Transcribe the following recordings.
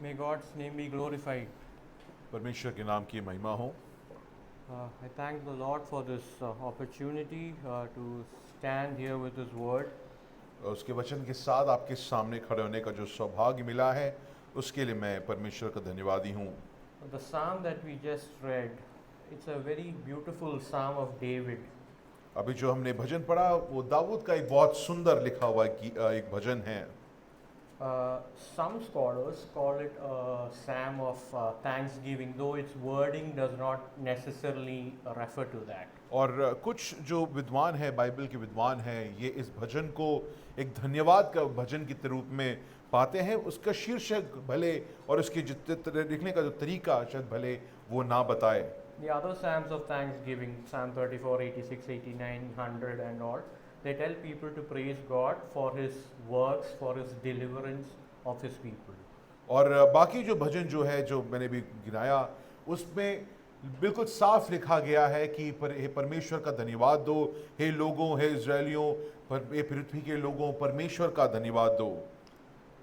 May God's name be glorified. परमेश्वर के नाम की महिमा हो। I thank the Lord for this opportunity to stand here with His Word. और उसके वचन के साथ आपके सामने खड़े होने का जो सौभाग्य मिला है उसके लिए मैं परमेश्वर का धन्यवादी हूँ। The psalm that we just read, it's a very beautiful psalm of David. अभी जो हमने भजन पढ़ा वो दाऊद का एक बहुत सुंदर लिखा हुआ एक भजन है। Some scholars call it a psalm of thanksgiving, though its wording does not necessarily refer to that. और कुछ जो विद्वान है, बाइबल के विद्वान हैं, ये इस भजन को एक धन्यवाद का भजन के रूप में पाते हैं। उसका शीर्षक भले और उसके लिखने का जो तरीका शायद भले वो ना बताए। The other psalms of thanksgiving, Psalm 34, 86, 89, 100 and all, they tell people to praise God for His works, for His deliverance of His people. और बाकी जो भजन जो है जो मैंने भी गिनाया उसमें बिल्कुल साफ लिखा गया है कि हे परमेश्वर का धन्यवाद दो, हे लोगों, हे इजरायलियों, हे पृथ्वी के लोगों, परमेश्वर का धन्यवाद दो।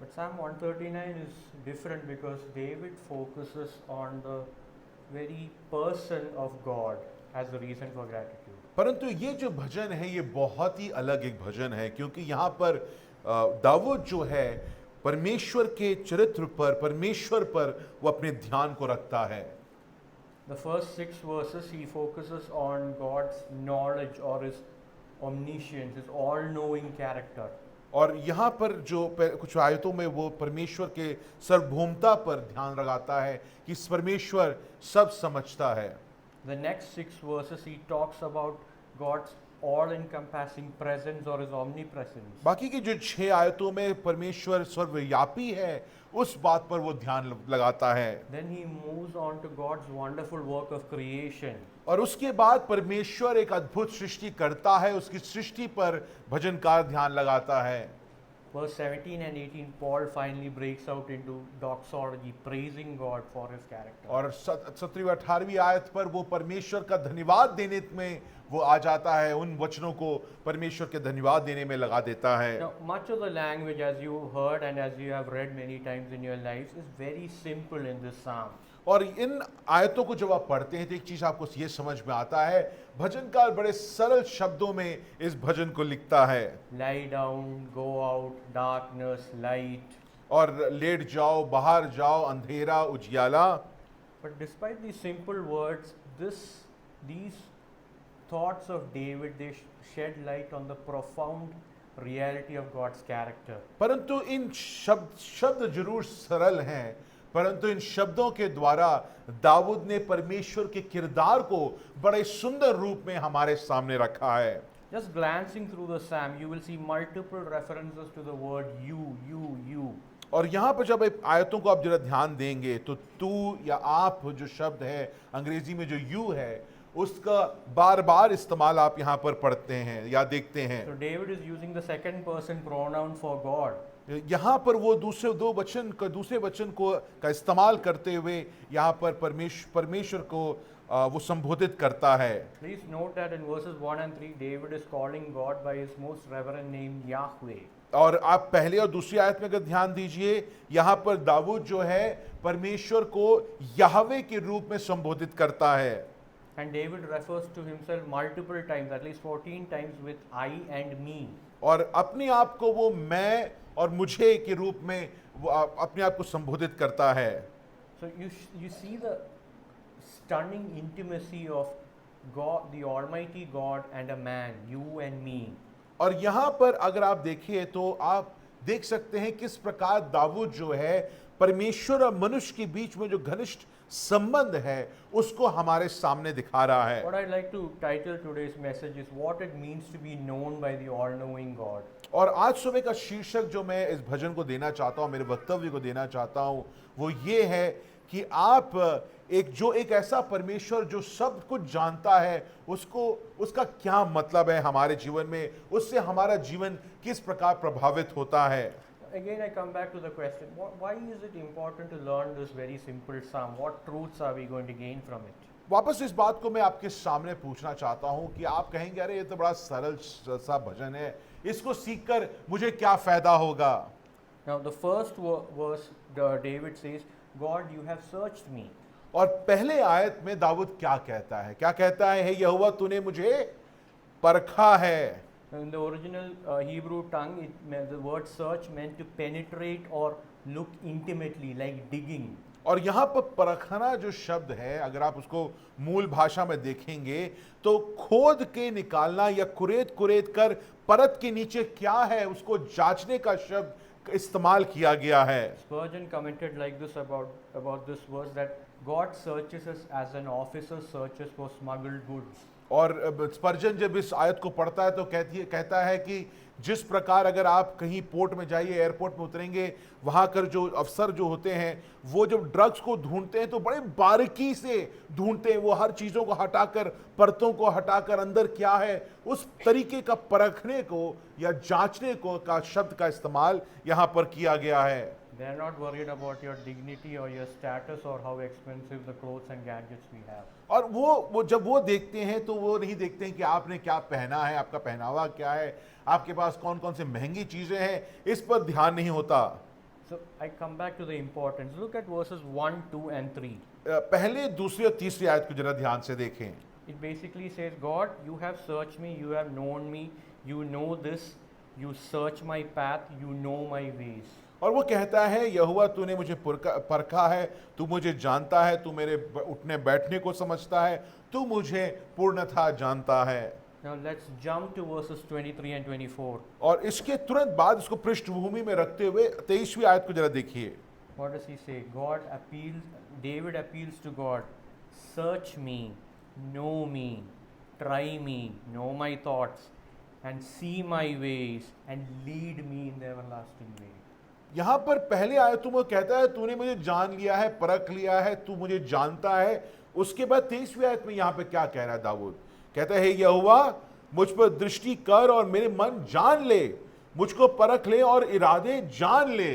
But Psalm 139 is different because David focuses on the very person of God as the reason for gratitude. परंतु ये जो भजन है ये बहुत ही अलग एक भजन है, क्योंकि यहाँ पर दाऊद जो है परमेश्वर के चरित्र पर, परमेश्वर पर वो अपने ध्यान को रखता है। The first 6 verses he focuses on God's knowledge or His omniscience, His all-knowing character. और यहाँ पर जो कुछ आयतों में वो परमेश्वर के सार्वभौमता पर ध्यान लगाता है कि परमेश्वर सब समझता है। The next 6 verses he talks about God's all-encompassing presence or His omnipresence. बाकी की जो 6 आयतों में परमेश्वर सर्वव्यापी है उस बात पर वो ध्यान लगाता है। Then he moves on to God's wonderful work of creation. और उसके बाद परमेश्वर एक अद्भुत सृष्टि करता है, उसकी सृष्टि पर भजनकार ध्यान लगाता है। Verse 17 and 18, Paul finally breaks out into doxology, praising God for His character. और 17वीं 18वीं आयत पर वो परमेश्वर का धन्यवाद देने में वो आ जाता है, उन वचनों को परमेश्वर के धन्यवाद देने में लगा देता है। Now, much of the language, as you heard and as you have read many times in your lives, is very simple in this psalm. और इन आयतों को जब आप पढ़ते हैं तो एक चीज आपको ये समझ में आता है, भजनकार बड़े सरल शब्दों में इस भजन को लिखता है। Lie down, go out, darkness, light. और लेट जाओ, बाहर जाओ, अंधेरा, उजियाला। But despite these simple words, these thoughts of David, they shed light on the profound reality of God's character. परंतु इन शब्द जरूर सरल हैं, परंतु इन शब्दों के द्वारा दाऊद ने परमेश्वर के किरदार को बड़े सुंदर रूप में हमारे सामने रखा है। Just glancing through the psalm, you will see multiple references to the word you. और यहाँ पर जब आयतों को आप जरा ध्यान देंगे तो तू या आप जो शब्द है अंग्रेजी में जो यू है उसका बार बार इस्तेमाल आप यहाँ पर पढ़ते हैं या देखते हैं। So David is using the second person pronoun for God. यहाँ पर वो दूसरे वचन को का इस्तेमाल करते हुए यहाँ पर परमेश्वर को वो संबोधित करता है। Please note that in verses 1 and 3, David is calling God by his most reverend name Yahweh. और आप पहले और दूसरी आयत में अगर ध्यान दीजिए, यहाँ पर दाऊद जो है परमेश्वर को याहवे के रूप में संबोधित करता है। And David refers to himself multiple times, at least 14 times with I and me. और अपने आप को वो मैं और मुझे के रूप में वो अपने आप को संबोधित करता है। So you see the stunning intimacy of God, the Almighty God, and a man, you and me. और यहाँ पर अगर आप देखिए तो आप देख सकते हैं किस प्रकार दाऊद जो है परमेश्वर और मनुष्य के बीच में जो घनिष्ठ संबंध है उसको हमारे सामने दिखा रहा है। What I'd like to title today's message is what it means to be known by the all-knowing God. और आज सुबह का शीर्षक जो मैं इस भजन को देना चाहता हूँ, मेरे वक्तव्य को देना चाहता हूँ, वो ये है कि आप एक ऐसा परमेश्वर जो सब कुछ जानता है उसका क्या मतलब है हमारे जीवन में, उससे हमारा जीवन किस प्रकार प्रभावित होता है। Again, I come back to the question, why is it important to learn this very simple psalm? What truths are we going to gain from it? वापस इस बात को मैं आपके सामने पूछना चाहता हूं कि आप कहेंगे अरे ये तो बड़ा सरल सा भजन है, इसको सीखकर मुझे क्या फायदा होगा। Now, the first verse, David says, God, you have searched me. और पहले आयत में दाऊद क्या कहता है? क्या कहता है? हे यहोवा, तूने मुझे परखा है। In the original Hebrew tongue, the word search meant to penetrate or look intimately, like digging. और यहाँ पर परखना जो शब्द है, अगर आप उसको मूल भाषा में देखेंगे तो खोद के निकालना या कुरेद कुरेद कर परत के नीचे क्या है उसको जांचने का शब्द इस्तेमाल किया गया है। Spurgeon commented like this about this verse, that God searches us as an officer searches for smuggled goods. और स्पर्जन जब इस आयत को पढ़ता है तो कहता है कि जिस प्रकार अगर आप कहीं पोर्ट में जाइए, एयरपोर्ट में उतरेंगे, वहां कर जो अफसर जो होते हैं वो जब ड्रग्स को ढूंढते हैं तो बड़े बारीकी से ढूंढते हैं, वो हर चीज़ों को हटाकर, परतों को हटाकर अंदर क्या है उस तरीके का परखने को या जांचने को का शब्द का इस्तेमाल यहाँ पर किया गया है। They are not worried about your dignity or your status or how expensive the clothes and gadgets we have. और वो जब वो देखते हैं तो वो नहीं देखते हैं कि आपने क्या पहना है, आपका पहनावा क्या है, आपके पास कौन कौन से महंगी चीजें हैं, इस पर ध्यान नहीं होता। So I come back to the importance. Look at verses 1, 2 and 3. पहले, दूसरी और तीसरी आयत को जरा ध्यान से देखें। It basically says, God, you have searched me, you have known me, you know this, you search my path, you know my ways. और वो कहता है, यहोवा तूने मुझे परखा है, तू मुझे जानता है, तू मेरे उठने बैठने को समझता है, तू मुझे पूर्णतः जानता है। Now let's jump to verses 23 and 24. और इसके तुरंत बाद इसको पृष्ठभूमि में रखते हुए 23वीं आयत को जरा देखिए। What does he say? David appeals to God, search me, know me, try me, know my thoughts, and see my ways, and lead me in the everlasting way. यहां पर पहले आयतों में कहता है तूने मुझे जान लिया है, परख लिया है, तू मुझे जानता है। उसके बाद 23वीं आयत में यहां पे क्या कह रहा है दाऊद? कहता है, यहोवा मुझ पर दृष्टि कर और मेरे मन जान ले, मुझको परख ले और इरादे जान ले।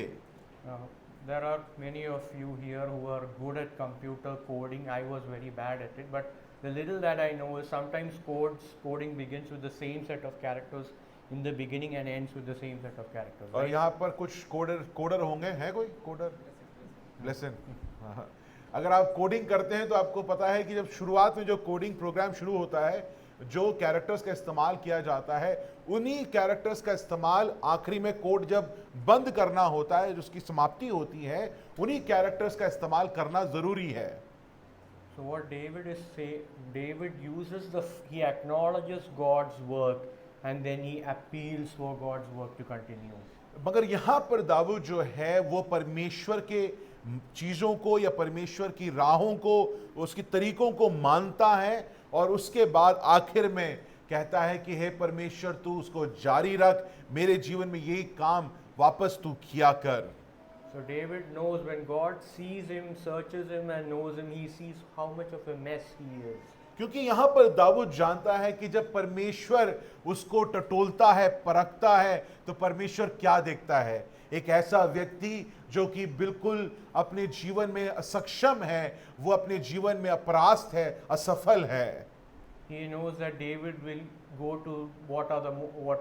There are many of you here who are good at computer coding. I was very bad at it, but the little that I know is sometimes coding begins with the same set of characters in the beginning and ends with the same set of characters. और Right? यहाँ पर कुछ coder होंगे, है कोई coder? Lesson. अगर आप coding करते हैं तो आपको पता है कि जब शुरुआत में जो कोडिंग प्रोग्राम शुरू होता है, जो कैरेक्टर्स का इस्तेमाल किया जाता है, उन्हीं कैरेक्टर्स का इस्तेमाल आखिरी में कोड जब बंद करना होता है, जिसकी समाप्ति होती है, उन्हीं कैरेक्टर्स का इस्तेमाल करना जरूरी है। So what David is saying, David he acknowledges God's work and then he appeals for God's work to continue. मगर यहाँ पर दाऊद जो है वो परमेश्वर के चीज़ों को या परमेश्वर की राहों को, उसकी तरीकों को मानता है और उसके बाद आखिर में कहता है कि हे परमेश्वर तू उसको जारी रख, मेरे जीवन में यही काम वापस तू किया कर। So David knows when God sees him, searches him and knows him, he sees how much of a mess he is. क्योंकि यहाँ पर दाऊद जानता है कि जब परमेश्वर उसको टटोलता है, परखता है, तो परमेश्वर क्या देखता है? एक ऐसा व्यक्ति जो कि बिल्कुल अपने जीवन में असक्षम है, वो अपने जीवन में अपरास्त है, असफल है। He knows that David will go to what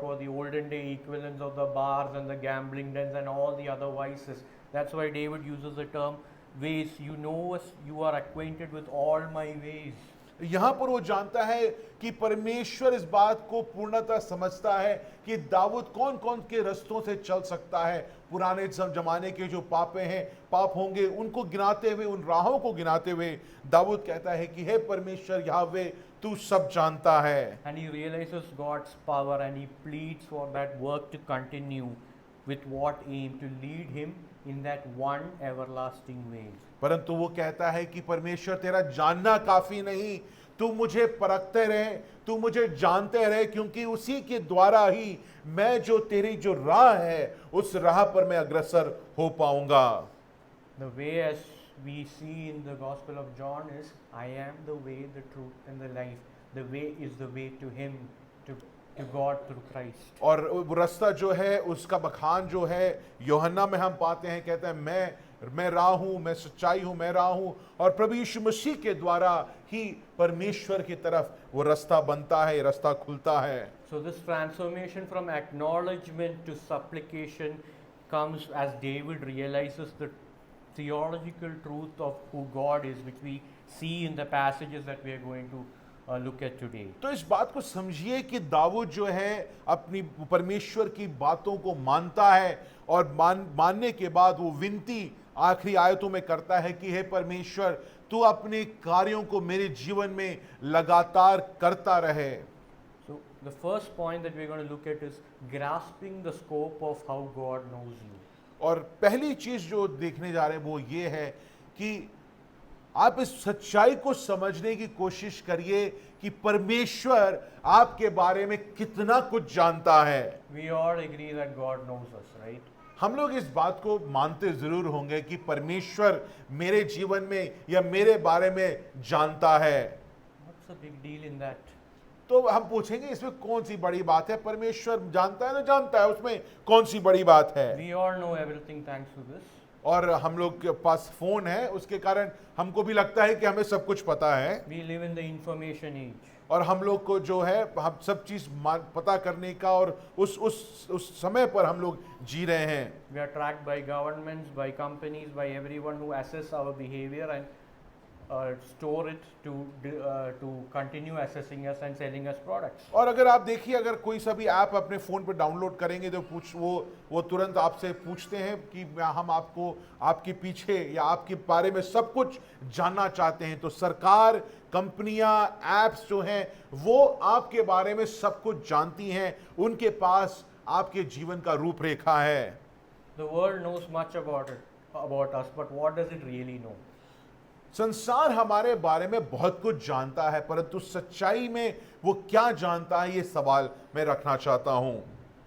were the olden day equivalents of the bars and the gambling dens and all the other vices. That's why David uses the term ways. You know us, you are acquainted with all my ways. यहाँ पर वो जानता है कि परमेश्वर इस बात को पूर्णतः समझता है कि दाऊद कौन कौन के रस्तों से चल सकता है। पुराने जमाने के जो पाप होंगे उनको गिनाते हुए, उन राहों को गिनाते हुए दाऊद कहता है कि हे परमेश्वर यहोवा तू सब जानता है। And he realizes God's power and he pleads for that work to continue. With what aim? To lead him in that one everlasting way. परंतु वो कहता है कि परमेश्वर तेरा जानना काफी नहीं, तू मुझे परखते रहे, तू मुझे जानते रहे, क्योंकि उसी के द्वारा ही मैं जो तेरी जो राह है उस राह पर मैं अग्रसर हो पाऊंगा। The way, as we see in the Gospel of John, is I am the way, the truth and the life. The way is the way to him, to God through Christ. और वो रास्ता जो है उसका बखान जो है यूहन्ना में हम पाते हैं, कहता है मैं राह हूँ, मैं सच्चाई हूँ, मैं राह हूँ, और प्रभु यीशु मसीह के द्वारा ही परमेश्वर की तरफ वो रास्ता बनता है, रास्ता खुलता है। So this transformation from acknowledgement to supplication comes as David realizes the theological truth of who God is, which we see in the passages that we are going to look at today. तो इस बात को समझिए कि दाऊद जो है अपनी परमेश्वर की बातों को मानता है और मानने के बाद वो विनती आखिरी आयतों में करता है कि हे परमेश्वर, तू अपने कार्यों को मेरे जीवन में लगातार करता रहे। So the first point that we're going to look at is grasping the scope of how God knows you. और पहली चीज जो देखने जा रहे हैं वो ये है कि आप इस सच्चाई को समझने की कोशिश करिए कि परमेश्वर आपके बारे में कितना कुछ जानता है। We all agree that God knows us, right? हम लोग इस बात को मानते जरूर होंगे कि परमेश्वर मेरे जीवन में या मेरे बारे में जानता है। What's the big deal in that? तो हम पूछेंगे इसमें कौन सी बड़ी बात है? परमेश्वर जानता है तो जानता है, उसमें कौन सी बड़ी बात है? We all know everything thanks to this. और हम लोग के पास फोन है, उसके कारण हमको भी लगता है कि हमें सब कुछ पता है। We live in the information age. और हम लोग को जो है हम सब चीज पता करने का और उस समय पर हम लोग जी रहे हैं। We are tracked by governments, by companies, by everyone who assess our behavior and store it to continue assessing us and selling us products. और अगर आप देखिए, अगर कोई सा भी ऐप अपने फोन पर डाउनलोड करेंगे तो वो तुरंत आपसे पूछते हैं कि हम आपको आपके पीछे या आपके बारे में सब कुछ जानना चाहते हैं। तो सरकार, कंपनियां, एप्स जो हैं वो आपके बारे में सब कुछ जानती हैं, उनके पास आपके जीवन का रूपरेखा है। The world knows much about us, but what does it really know? संसार हमारे बारे में बहुत कुछ जानता है, परंतु सच्चाई में वो क्या जानता है, ये सवाल मैं रखना चाहता हूं।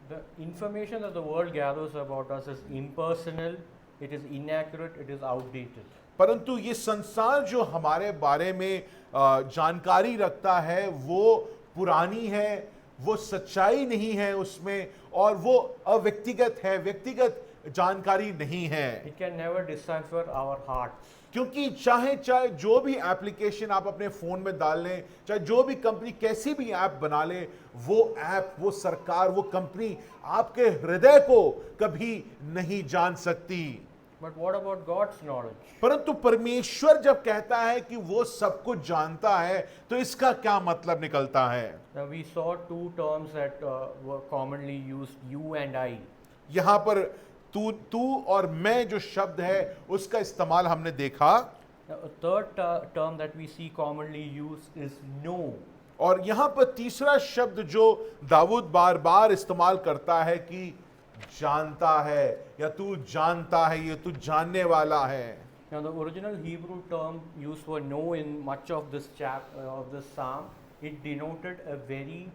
The information that the world gathers about us is impersonal, it is inaccurate, it is outdated. परंतु ये संसार जो हमारे बारे में जानकारी रखता है वो पुरानी है, वो सच्चाई नहीं है उसमें, और वो अव्यक्तिगत है, व्यक्तिगत जानकारी नहीं है। It can never decipher our hearts. क्योंकि चाहे जो भी एप्लीकेशन आप अपने फोन में डाल लें, चाहे जो भी कंपनी कैसी भी ऐप बना ले, वो ऐप, वो सरकार, वो कंपनी आपके हृदय को कभी नहीं जान सकती। But what about God's knowledge? परंतु परमेश्वर जब कहता है कि वो सब कुछ जानता है तो इसका क्या मतलब निकलता है? Now we saw two terms that were commonly used, you and I. यहां पर तू और मैं जो शब्द है उसका इस्तेमाल हमने देखा। Now, a third term that we see commonly used is know. और यहां पर तीसरा शब्द जो दाऊद बार बार इस्तेमाल करता है कि जानता है या तू जानता है, ये तू जानने वाला है। Now the original Hebrew term used for know in much of this psalm, it denoted a very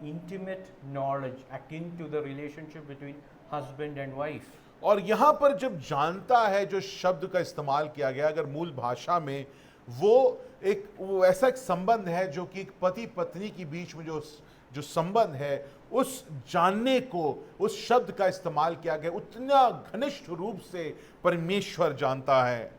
intimate knowledge akin to the relationship between husband and wife. और यहां पर जब जानता है जो शब्द का इस्तेमाल किया गया, अगर मूल भाषा में वो ऐसा एक संबंध है जो कि एक पति पत्नी के बीच में जो संबंध है, उस जानने को, उस शब्द का इस्तेमाल किया गया। उतना घनिष्ठ रूप से परमेश्वर जानता है।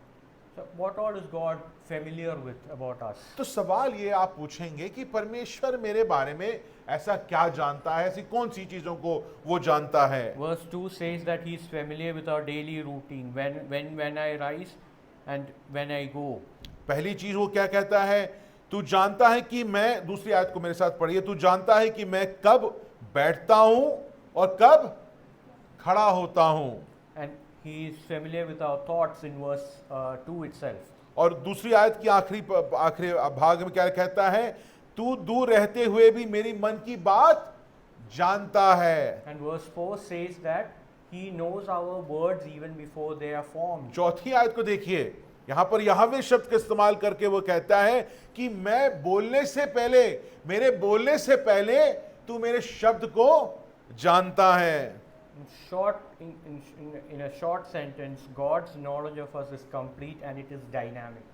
So what all is God familiar with about us? तो सवाल ये आप पूछेंगे कि परमेश्वर मेरे बारे में ऐसा क्या जानता है, ऐसी कौन सी चीजों को वो जानता है? Verse 2 says that he is familiar with our daily routine, when I rise and when I go. पहली चीज वो क्या कहता है? तू जानता है कि मैं, दूसरी आयत को मेरे साथ पढ़िए, तू जानता है कि मैं कब बैठता हूं और कब खड़ा होता हूं। And he is familiar with our thoughts in verse 2 itself. और दूसरी आयत की आखिरी भाग में क्या कहता है? तू दूर रहते हुए भी मेरी मन की बात जानता है। And verse 4 says that he knows our words even before they are formed. चौथी आयत को देखिए, यहां पर यहोवे शब्द का इस्तेमाल करके वो कहता है कि मैं बोलने से पहले, मेरे बोलने से पहले तू मेरे शब्द को जानता है। In a short sentence, God's knowledge of us is complete and it is dynamic.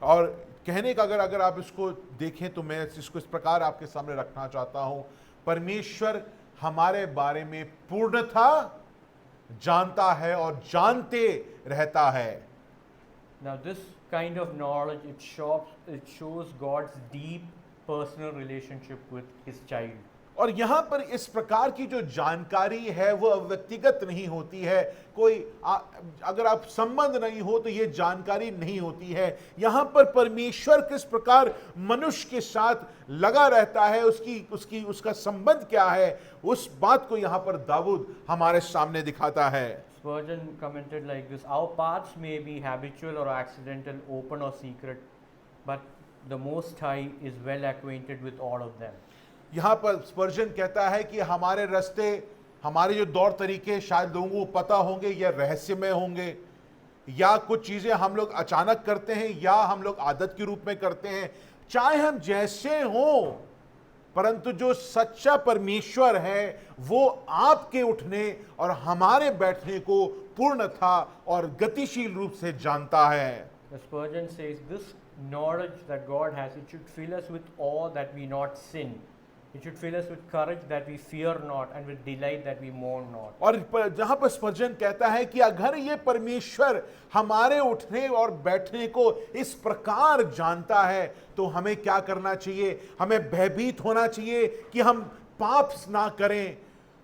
और कहने का अगर आप इसको देखें तो मैं इसको इस प्रकार आपके सामने रखना चाहता हूं, परमेश्वर हमारे बारे में पूर्णतः जानता है और जानते रहता है। Now this kind of knowledge, it shows God's deep personal relationship with his child. और यहां पर इस प्रकार की जो जानकारी है वो व्यक्तिगत नहीं होती है, अगर आप संबंध नहीं हो तो ये जानकारी नहीं होती है। यहां पर परमेश्वर किस प्रकार मनुष्य के साथ लगा रहता है, उसका संबंध क्या है, उस बात को यहां पर दाऊद हमारे सामने दिखाता है। Spurgeon commented like this: Our paths may be habitual or accidental, open or secret, but the Most High is well acquainted with all of them. यहां पर स्पर्जन कहता है कि हमारे रास्ते, हमारे जो दौर तरीके शायद लोगों को पता होंगे या रहस्यमय होंगे, या कुछ चीजें हम लोग अचानक करते हैं या हम लोग आदत के रूप में करते हैं, चाहे हम जैसे हों, परंतु जो सच्चा परमेश्वर है वो आपके उठने और हमारे बैठने को पूर्णता और गतिशील रूप से जानता है। The Spurgeon says, this knowledge that God has, it should fill us with awe that we not sin. It should fill us with courage that we fear not, and with delight that we mourn not. और जहां पर स्पर्जन कहता है कि अगर ये परमेश्वर हमारे उठने और बैठने को इस प्रकार जानता है तो हमें क्या करना चाहिए? हमें भयभीत होना चाहिए कि हम पाप ना करें,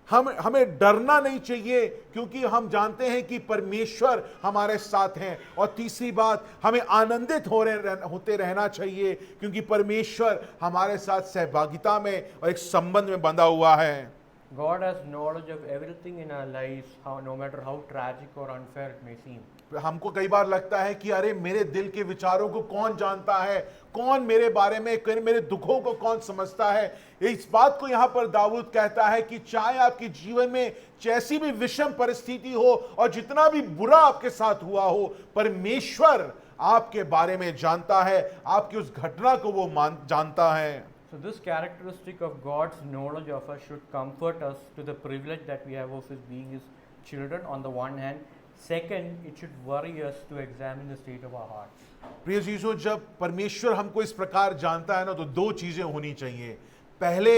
हमें डरना नहीं चाहिए, क्योंकि हम जानते हैं कि परमेश्वर हमारे साथ हैं। और तीसरी बात, हमें आनंदित होते रहना चाहिए, क्योंकि परमेश्वर हमारे साथ सहभागिता में और एक संबंध में बंधा हुआ है। God has knowledge of everything in our lives, no matter how tragic or unfair it may seem. हमको कई बार लगता है कि अरे मेरे दिल के विचारों को कौन जानता है, कौन मेरे बारे में, मेरे दुखों को कौन समझता है। इस बात को यहाँ पर दाऊद कहता है कि चाहे आपके जीवन में जैसी भी विषम परिस्थिति हो और जितना भी बुरा आपके साथ हुआ हो, परमेश्वर आपके बारे में जानता है, आपकी उस घटना को वो जानता है। So this characteristic of God's knowledge of us should comfort us to the privilege that we have of His being His children on the one hand. Second, it should worry us to examine the state of our hearts. प्रिय जीसो, जब परमेश्वर हमको इस प्रकार जानता है ना, तो दो चीजें होनी चाहिए। पहले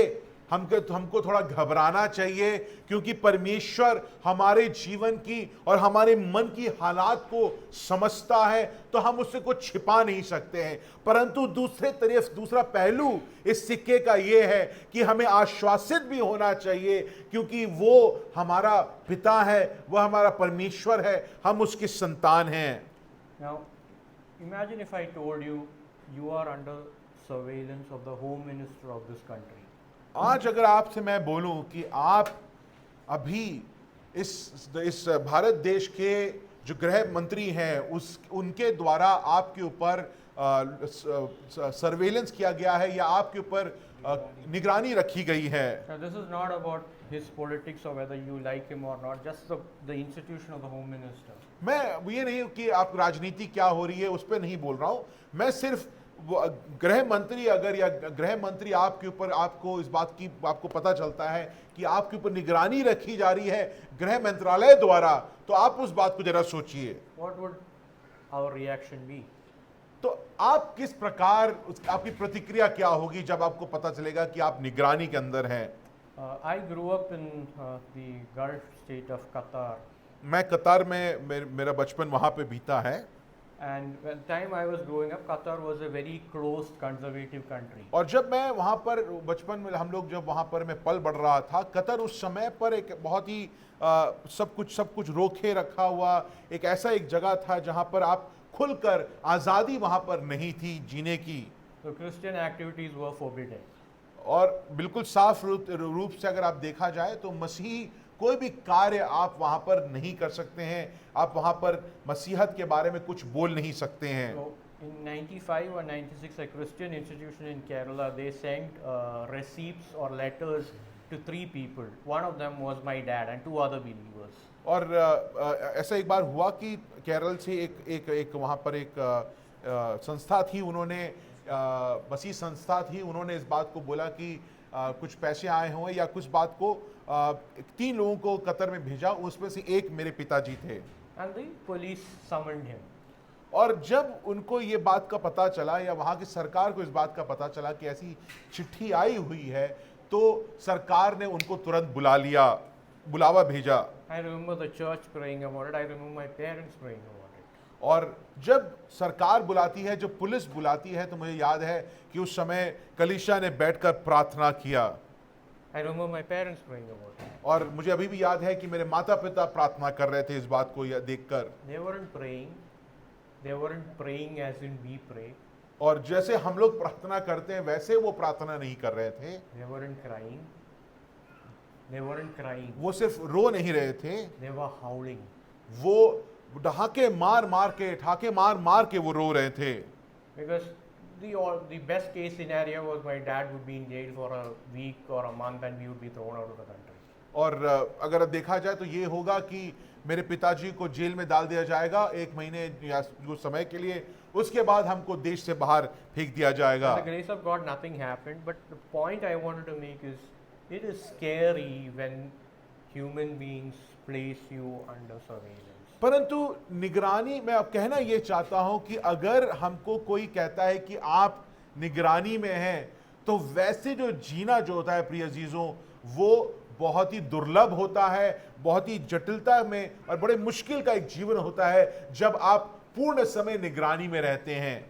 हमको थोड़ा घबराना चाहिए, क्योंकि परमेश्वर हमारे जीवन की और हमारे मन की हालात को समझता है, तो हम उससे कुछ छिपा नहीं सकते हैं। परंतु दूसरा पहलू इस सिक्के का ये है कि हमें आश्वासित भी होना चाहिए, क्योंकि वो हमारा पिता है, वह हमारा परमेश्वर है, हम उसकी संतान हैं। Now, imagine if I told you, you are under surveillance of the Home Minister of this country. आज अगर आपसे मैं बोलूं कि आप अभी इस भारत देश के जो गृह मंत्री हैं उनके द्वारा आपके ऊपर सर्वेलेंस किया गया है या आपके ऊपर निगरानी रखी गई है। Now, this is not about his politics or whether you like him or not, just the institution of the Home Minister. मैं ये नहीं कि आप राजनीति क्या हो रही है उस पर नहीं बोल रहा हूं, मैं सिर्फ गृह मंत्री अगर या गृह मंत्री आपके ऊपर, आपको इस बात की आपको पता चलता है कि आपके ऊपर निगरानी रखी जा रही है गृह मंत्रालय द्वारा, तो आप उस बात को जरा सोचिए। What would our reaction be? तो आप किस प्रकार, आपकी प्रतिक्रिया क्या होगी जब आपको पता चलेगा कि आप निगरानी के अंदर हैं? I grew up in the Gulf state of Qatar. मैं कतार में मेरा बचपन वहां पे बीता है। And when time I was growing up, Qatar was a very closed conservative country. और जब मैं वहाँ पर बचपन में हम लोग जब वहाँ पर मैं पल बढ़ रहा था, कतर उस समय पर एक बहुत ही सब कुछ रोके रखा हुआ एक ऐसा एक जगह था जहाँ पर आप खुलकर आज़ादी वहाँ पर नहीं थी जीने की। So Christian activities were forbidden. और बिल्कुल साफ रूप से अगर आप देखा जाए तो मसीही कोई भी कार्य आप वहां पर नहीं कर सकते हैं, आप वहां पर मसीहत के बारे में कुछ बोल नहीं सकते हैं। So in 95 or 96, a Christian institution in Kerala, they sent receipts or letters to 3 people. One of them was my dad and 2 other believers. और ऐसा एक बार हुआ कि केरल से एक वहां पर एक संस्था थी, उन्होंने मसीह संस्था थी, उन्होंने इस बात को बोला कि कुछ पैसे आए हों या कुछ बात को 3 लोगों को कतर में भेजा, उसमें से एक मेरे पिताजी थे। And the police summoned him. और जब उनको ये बात का पता चला या वहाँ की सरकार को इस बात का पता चला कि ऐसी चिट्ठी आई हुई है, तो सरकार ने उनको तुरंत बुलावा भेजा। I remember the church praying about it. I remember my parents praying about it. और जब सरकार बुलाती है, जब पुलिस बुलाती है, तो मुझे याद है कि उस समय कलीसिया ने बैठकर प्रार्थना किया। I remember my parents praying about it. और मुझे अभी भी याद है कि मेरे माता पिता प्रार्थना कर रहे थे इस बात को देखकर। They weren't praying. They weren't praying as in we pray. और जैसे हम लोग प्रार्थना करते हैं वैसे वो प्रार्थना नहीं कर रहे थे। They weren't crying. They weren't crying. वो सिर्फ रो नहीं रहे थे, They were howling. वो ठाके मार मार के वो रो रहे थे। Because the best case scenario was my dad would be in jail for a week or a month and we would be thrown out of the country. और अगर देखा जाए तो ये होगा कि मेरे पिताजी को जेल में डाल दिया जाएगा 1 महीने या कुछ समय के लिए, उसके बाद हमको देश से बाहर फेंक दिया जाएगा। By the grace of God, nothing happened. But the point I wanted to make is, it is scary when human beings place you under surveillance. परंतु निगरानी, मैं अब कहना ये चाहता हूं कि अगर हमको कोई कहता है कि आप निगरानी में हैं, तो वैसे जो जीना जो होता है प्रिय अजीजों, वो बहुत ही दुर्लभ होता है, बहुत ही जटिलता में और बड़े मुश्किल का एक जीवन होता है जब आप पूर्ण समय निगरानी में रहते हैं।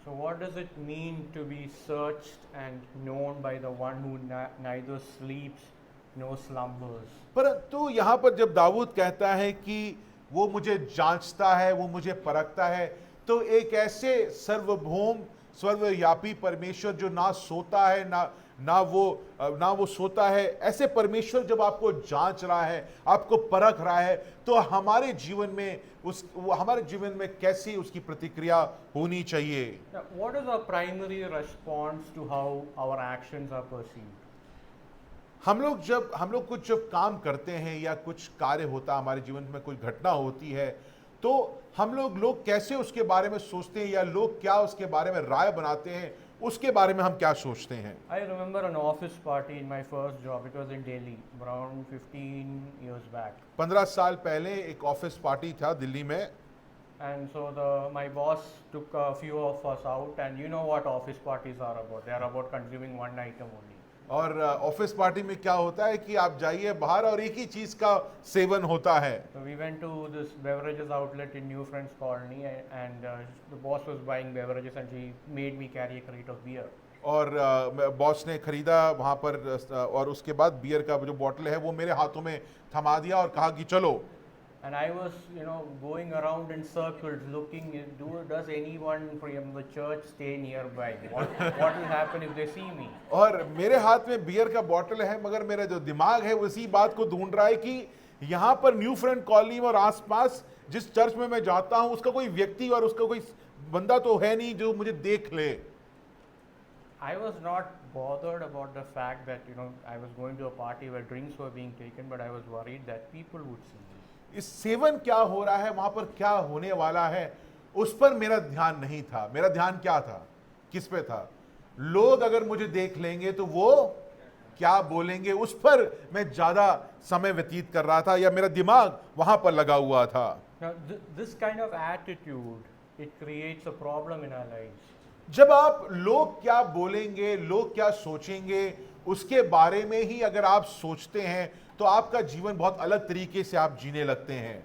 So what does it mean to be searched and known by the one who neither sleeps nor slumbers? परंतु यहाँ पर जब दाऊद कहता है कि वो मुझे जांचता है, वो मुझे परखता है, तो एक ऐसे सर्वभौम सर्वव्यापी परमेश्वर जो ना सोता है ना वो सोता है, ऐसे परमेश्वर जब आपको जांच रहा है, आपको परख रहा है, तो हमारे जीवन में कैसी उसकी प्रतिक्रिया होनी चाहिए। Now, what is our primary response to how our actions are perceived? हम लोग कुछ जब काम करते हैं या कुछ कार्य होता है हमारे जीवन में, कोई घटना होती है, तो हम लोग कैसे उसके बारे में सोचते हैं या लोग क्या उसके बारे में राय बनाते हैं, उसके बारे में हम क्या सोचते हैं। I remember an office party in my first job. It was in Delhi, around 15 years back. 15 साल पहले एक ऑफिस पार्टी था दिल्ली में, And so my boss took a few of us out, and you know what office parties are about. They are about consuming one item only. और office party में क्या होता है कि आप जाइए बाहर और एक ही चीज का सेवन होता है। So we went to this beverages outlet in New Friends Colony, and the boss was buying beverages, and she made me carry a crate of beer. और बॉस ने खरीदा वहाँ पर और उसके बाद बियर का जो बॉटल है वो मेरे हाथों में थमा दिया और कहा कि चलो। And I was, going around in circles looking, does anyone from the church stay nearby? What will happen if they see me? और मेरे हाथ में बियर का बॉटल है, मगर मेरा जो दिमाग है उसी बात को ढूंढ रहा है कि यहाँ पर न्यू फ्रेंड कॉलोनी और आसपास जिस चर्च में मैं जाता हूँ उसका कोई व्यक्ति और उसका कोई बंदा तो है नहीं जो मुझे देख ले। I was not bothered about the fact that, I was going to a party where drinks were being taken, but I was worried that people would see me. इस सेवन क्या हो रहा है, वहां पर क्या होने वाला है, उस पर मेरा ध्यान नहीं था। मेरा ध्यान क्या था, किस पे था? लोग अगर मुझे देख लेंगे तो वो क्या बोलेंगे, उस पर मैं ज्यादा समय व्यतीत कर रहा था या मेरा दिमाग वहां पर लगा हुआ था। Now, this kind of attitude, it creates a problem in our lives. जब आप लोग क्या बोलेंगे, लोग क्या सोचेंगे, उसके बारे में ही अगर आप सोचते हैं तो आपका जीवन बहुत अलग तरीके से आप जीने लगते हैं।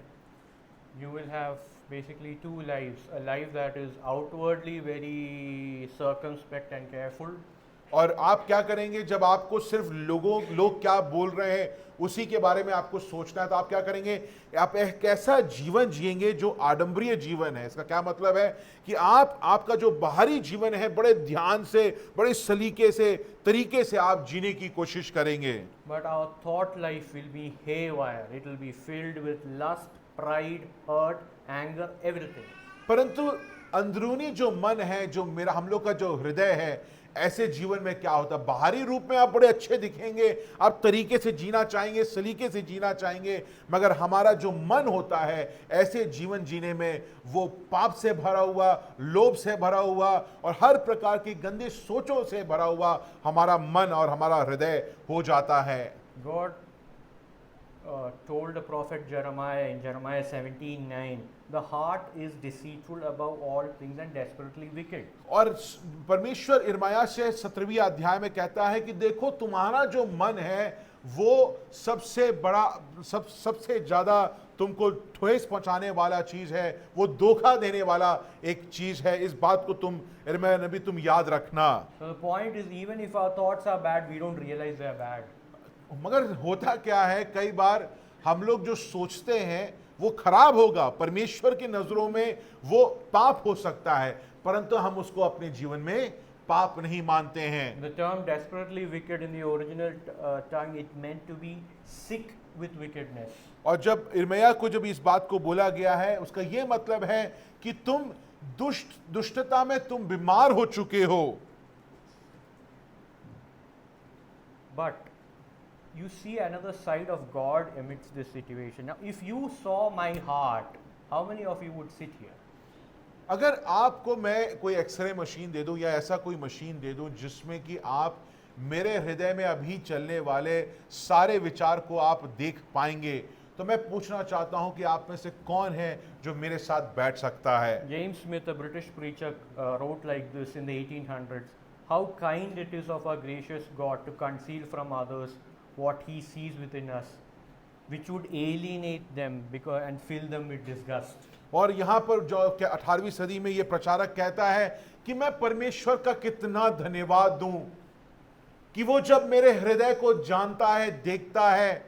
You will have basically two lives, a life that is outwardly very circumspect and careful, और आप क्या करेंगे जब आपको सिर्फ लोग क्या बोल रहे हैं उसी के बारे में आपको सोचना है, तो आप क्या करेंगे, आप एक ऐसा जीवन जिएंगे जो आडंबरीय जीवन है। इसका क्या मतलब है कि आपका जो बाहरी जीवन है बड़े ध्यान से, बड़े सलीके से, तरीके से आप जीने की कोशिश करेंगे। but our thought life will be haywire. It will be filled with lust, pride, hurt, anger, everything. परंतु अंदरूनी जो मन है, जो हम लोग का जो हृदय है, ऐसे जीवन में क्या होता है, बाहरी रूप में आप बड़े अच्छे दिखेंगे, आप तरीके से जीना चाहेंगे, सलीके से जीना चाहेंगे, मगर हमारा जो मन होता है ऐसे जीवन जीने में वो पाप से भरा हुआ, लोभ से भरा हुआ और हर प्रकार की गंदे सोचों से भरा हुआ हमारा मन और हमारा हृदय हो जाता है। God told the prophet Jeremiah in Jeremiah 17:9, the heart is deceitful above all things and desperately wicked. और परमेश्वर इर्मिया से 17वीं अध्याय में कहता है कि देखो तुम्हारा जो मन है वो सबसे बड़ा सबसे ज्यादा तुमको ठेस पहुंचाने वाला चीज है, वो धोखा देने वाला एक चीज है। इस बात को तुम इर्मिया नबी तुम याद रखना। So the point is, even if our thoughts are bad, we don't realize they are bad. मगर होता क्या है, कई बार हम लोग जो सोचते हैं वो खराब होगा, परमेश्वर की नजरों में वो पाप हो सकता है, परंतु हम उसको अपने जीवन में पाप नहीं मानते हैं। The term desperately wicked in the original tongue, it meant to be sick with wickedness. और जब इर्मिया को जब इस बात को बोला गया है, उसका ये मतलब है कि तुम दुष्टता में तुम बीमार हो चुके हो। But you see another side of God amidst this situation. Now, if you saw my heart, how many of you would sit here? अगर आपको मैं कोई एक्सरे मशीन दे दूं या ऐसा कोई मशीन दे दूं जिसमें कि आप मेरे हृदय में अभी चलने वाले सारे विचार को आप देख पाएंगे, तो मैं पूछना चाहता हूं कि आप में से कौन है जो मेरे साथ बैठ सकता है। James Smith, a British preacher, wrote like this in the 1800s. How kind it is of our gracious God to conceal from others what He sees within us, which would alienate them and fill them with disgust. और यहाँ पर जो 18वीं सदी में ये प्रचारक कहता है कि मैं परमेश्वर का कितना धन्यवाद दूं कि वो जब मेरे हृदय को जानता है, देखता है,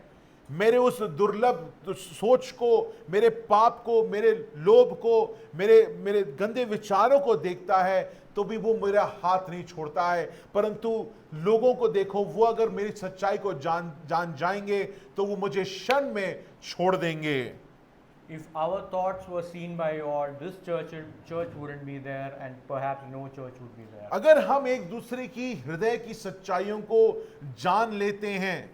मेरे उस दुर्लभ सोच को, मेरे पाप को, मेरे लोभ को, मेरे गंदे विचारों को देखता है, तो भी वो मेरा हाथ नहीं छोड़ता है। परंतु लोगों को देखो, वो अगर मेरी सच्चाई को जान जाएंगे तो वो मुझे क्षण में छोड़ देंगे। If our thoughts were seen by all, this church wouldn't be there, and perhaps no church would be there. अगर हम एक दूसरे की हृदय की सच्चाइयों को जान लेते हैं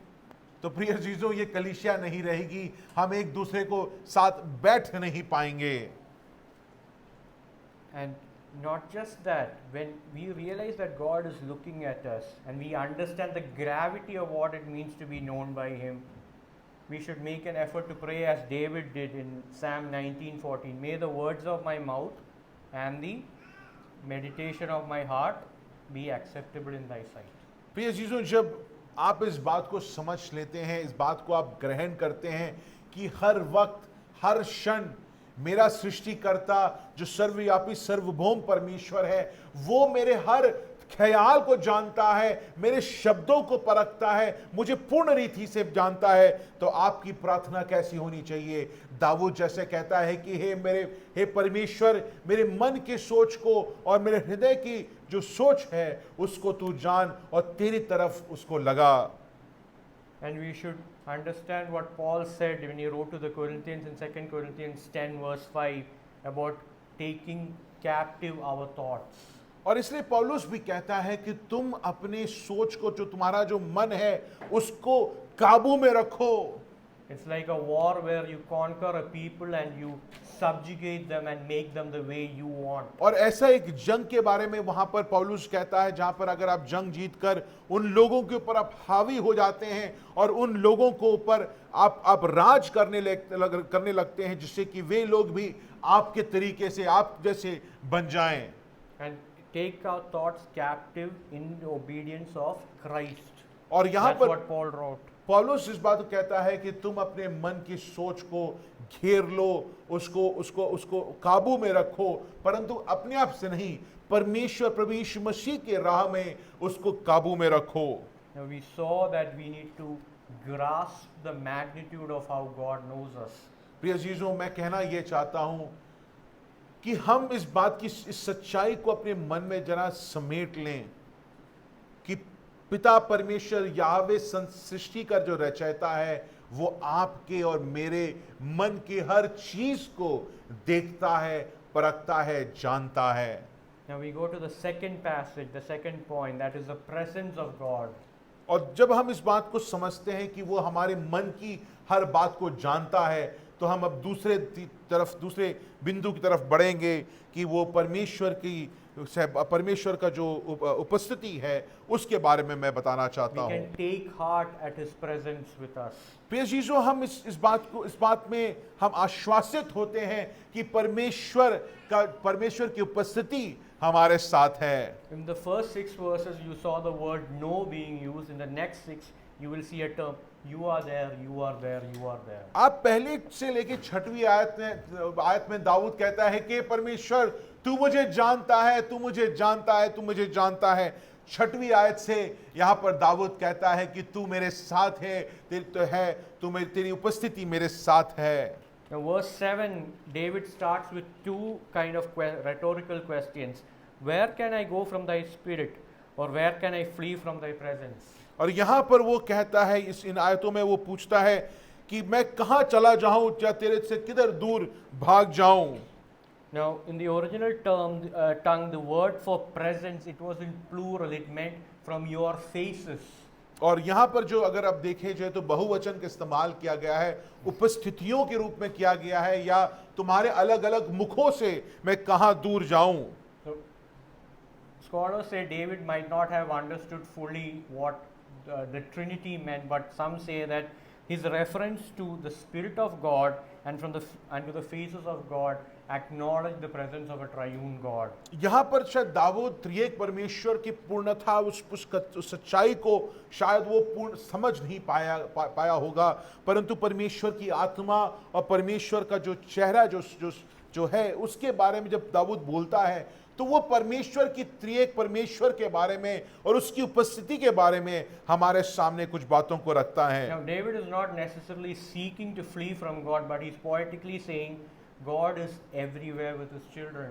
तो प्रिय चीजों, ये कलीसिया नहीं रहेगी, हम एक दूसरे को साथ बैठ नहीं पाएंगे। And not just that, when we realize that God is looking at us and we understand the gravity of what it means to be known by Him, we should make an effort to pray as David did in Psalm 19:14. May the words of my mouth and the meditation of my heart be acceptable in thy sight. प्रिय चीजों, जब आप इस बात को समझ लेते हैं, इस बात को आप ग्रहण करते हैं कि हर वक्त, हर क्षण मेरा सृष्टिकर्ता जो सर्वव्यापी सर्वभौम परमेश्वर है, वो मेरे हर ख्याल को जानता है, मेरे शब्दों को परखता है, मुझे पूर्ण रीति से जानता है, तो आपकी प्रार्थना कैसी होनी चाहिए? दाऊद जैसे कहता है कि हे परमेश्वर, मेरे मन की सोच को और मेरे हृदय की जो सोच है उसको तू जान और तेरी तरफ उसको लगा। And we should understand what Paul said when he wrote to the Corinthians in 2 Corinthians 10 verse 5 about taking captive our thoughts. और इसलिए पौलुस भी कहता है कि तुम अपने सोच को, जो तुम्हारा जो मन है, उसको काबू में रखो। It's like a war where you conquer a people and you subjugate them and make them the way you want. और ऐसा एक जंग के बारे में वहां पर पौलुस कहता है जहां पर अगर आप जंग जीतकर उन लोगों के ऊपर आप हावी हो जाते हैं और उन लोगों को ऊपर आप राज करने लगते हैं, जिससे कि वे लोग भी आपके तरीके से, आप जैसे बन जाएं। And take our thoughts captive in the obedience of Christ. और यहाँ That's पर what Paul wrote. पौलुस इस बात को कहता है कि तुम अपने मन की सोच को घेर लो, उसको काबू में रखो, परंतु अपने आप से नहीं, परमेश्वर प्रभु यीशु मसीह के राह में उसको काबू में रखो। Now we saw that we need to grasp the magnitude of how God knows us. प्रिय अजीजों, मैं कहना यह चाहता हूं कि हम इस बात की, इस सच्चाई को अपने मन में जरा समेट लें कि पिता परमेश्वर यावे सृष्टि का जो रचयिता है, वो आपके और मेरे मन की हर चीज को देखता है, परखता है, जानता है। Now we go to the second passage, the second point, that is the presence of God. और जब हम इस बात को समझते हैं कि वो हमारे मन की हर बात को जानता है, तो हम अब दूसरे बिंदु की तरफ बढ़ेंगे कि वो परमेश्वर का जो उपस्थिति है उसके बारे में मैं बताना चाहता We हूँ। can take heart at His presence with us. प्रिय चीजों, हम इस बात में हम आश्वासित होते हैं कि परमेश्वर की उपस्थिति हमारे साथ है। In the first 6 verses, you saw the word "no" being used. In the next 6, you will see a term: "You are there, you are there, you are there." आप पहले से लेके 6वीं आयत में दाऊद कहता है कि परमेश्वर, तू मुझे जानता है, तू मुझे जानता है, तू मुझे जानता है। 6वीं आयत से यहाँ पर दाऊद कहता है कि तू मेरे साथ है, तेरी उपस्थिति मेरे साथ है। Now, verse 7, David starts with two kind of rhetorical questions. Where can I go from thy spirit? Or where can I flee from thy presence? और यहाँ पर वो कहता है, इन आयतों में वो पूछता है कि मैं कहाँ चला जाऊं, या तेरे से किधर दूर भाग जाऊं। Now, in the original tongue, the word for presence, it was in plural. It meant from your faces. और यहाँ पर जो अगर आप देखें जाए तो बहुवचन का इस्तेमाल किया गया है, उपस्थितियों के रूप में किया गया है, या तुम्हारे अलग अलग मुखों से मैं कहाँ दूर जाऊं। So, scholars say David might not have understood fully what the Trinity meant, but some say that his reference to the Spirit of God and to the faces of God acknowledge the presence of a triune God. यहाँ पर शायद दाऊद त्रिएक परमेश्वर की पूर्णता, उस सच्चाई को शायद वो पूर्ण समझ नहीं पाया होगा, परंतु परमेश्वर की आत्मा और परमेश्वर का जो चेहरा जो है उसके बारे में जब दाऊद बोलता है तो वो परमेश्वर की त्रिएक परमेश्वर के बारे में और उसकी उपस्थिति के बारे में हमारे सामने कुछ बातों को रखता है। Now, David is not necessarily seeking to flee from God, but he's poetically saying God is everywhere with his children.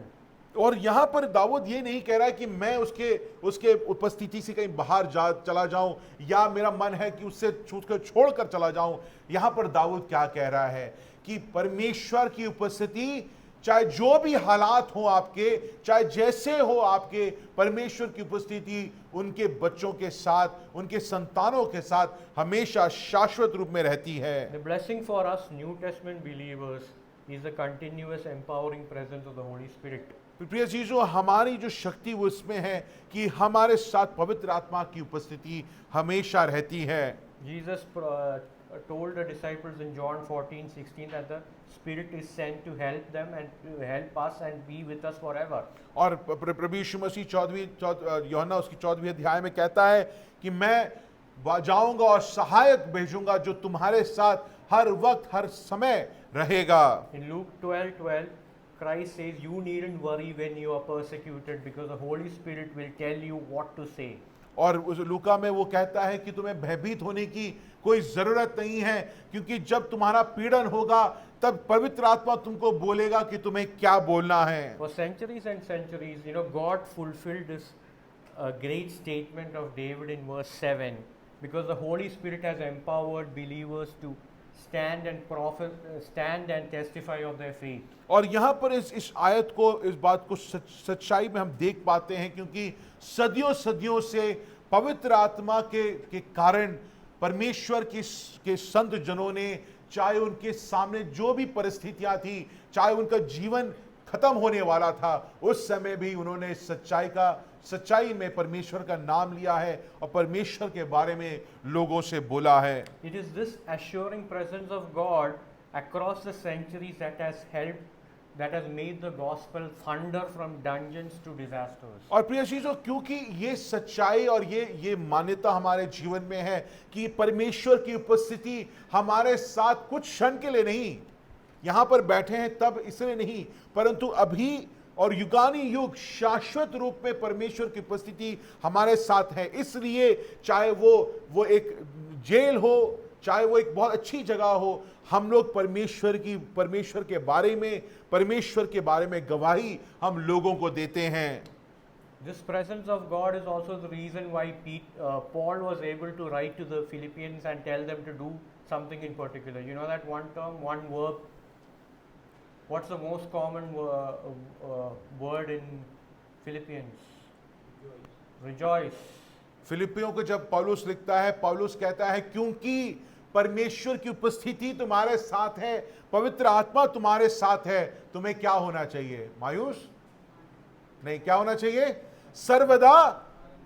और यहाँ पर दाऊद ये नहीं कह रहा है कि मैं उसके उपस्थिति से कहीं बाहर चला जाऊं, या मेरा मन है कि उससे छोड़कर चला जाऊं। यहाँ पर दाऊद क्या कह रहा है कि परमेश्वर की उपस्थिति, चाहे जो भी हालात हो आपके, चाहे जैसे हो आपके, परमेश्वर की उपस्थिति उनके बच्चों के साथ, उनके संतानों के साथ हमेशा शाश्वत रूप में रहती है। The blessing for us New Testament believers is the continuous empowering presence of the Holy Spirit. प्रिय चीजों, हमारी जो शक्ति वो इसमें है कि हमारे साथ पवित्र आत्मा की उपस्थिति हमेशा रहती है। Jesus told the disciples in John 14:16 that the Spirit is sent to help them and to help us and be with us forever. और प्रभु यीशु मसीह यूहन्ना उसकी 14वीं अध्याय में कहता है कि मैं जाऊंगा और सहायक भेजूंगा जो तुम्हारे साथ हर वक्त हर समय रहेगा। In Luke 12:12, Christ says, "You needn't worry when you are persecuted, because the Holy Spirit will tell you what to say." और उस लूका में वो कहता है कि तुम्हें भयभीत होने की कोई जरूरत नहीं है, क्योंकि जब तुम्हारा पीड़न होगा तब पवित्र आत्मा तुमको बोलेगा कि तुम्हें क्या बोलना है। For centuries and centuries, God fulfilled this great statement of David in verse 7, because the Holy Spirit has empowered believers to stand and testify of their faith. और यहाँ पर इस आयत को, इस बात को सच्चाई में हम देख पाते हैं, क्योंकि सदियों से पवित्र आत्मा के कारण परमेश्वर के संत जनों ने, चाहे उनके सामने जो भी परिस्थितियां थी, चाहे उनका जीवन खत्म होने वाला था, उस समय भी उन्होंने सच्चाई में परमेश्वर का नाम लिया है और परमेश्वर के बारे में लोगों से बोला है। It is this assuring presence of God across the centuries that has made the gospel thunder from dungeons to disasters. और प्रिय चीजों, क्योंकि ये सच्चाई और ये मान्यता हमारे जीवन में है कि परमेश्वर की उपस्थिति हमारे साथ कुछ क्षण के लिए नहीं, यहाँ पर बैठे हैं तब इसलिए नहीं, परंतु अभी और युगानी युग शाश्वत रूप में परमेश्वर की उपस्थिति हमारे साथ है। इसलिए चाहे वो एक जेल हो, चाहे वो एक बहुत अच्छी जगह हो, हम लोग परमेश्वर के बारे में गवाही हम लोगों को देते हैं। This presence of God is also the reason why Paul was able to write to the Philippians and tell them to do something in particular. You know that one term, one verb. What's the most common word in Philippians? Rejoice. फिलिपियों को जब पौलुस लिखता है, पौलुस कहता है क्योंकि परमेश्वर की उपस्थिति तुम्हारे साथ है, पवित्र आत्मा तुम्हारे साथ है, तुम्हें क्या होना चाहिए? मायूस नहीं, क्या होना चाहिए? सर्वदा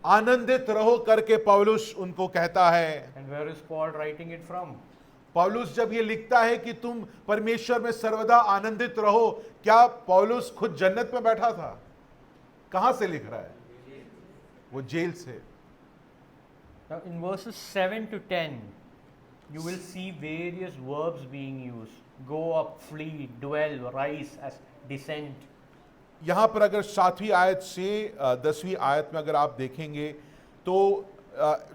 आनंदित रहो करके पौलुस उनको कहता है। And where is Paul writing it from? पौलुस जब ये लिखता है कि तुम परमेश्वर में सर्वदा आनंदित रहो, क्या पौलुस खुद जन्नत में बैठा था? कहां से लिख रहा है? वो जेल से। Now in verses 7 to 10, you will see various verbs being used. Go up, flee, dwell, rise, as descend. यहां पर अगर 7वीं आयत से 10वीं आयत में अगर आप देखेंगे तो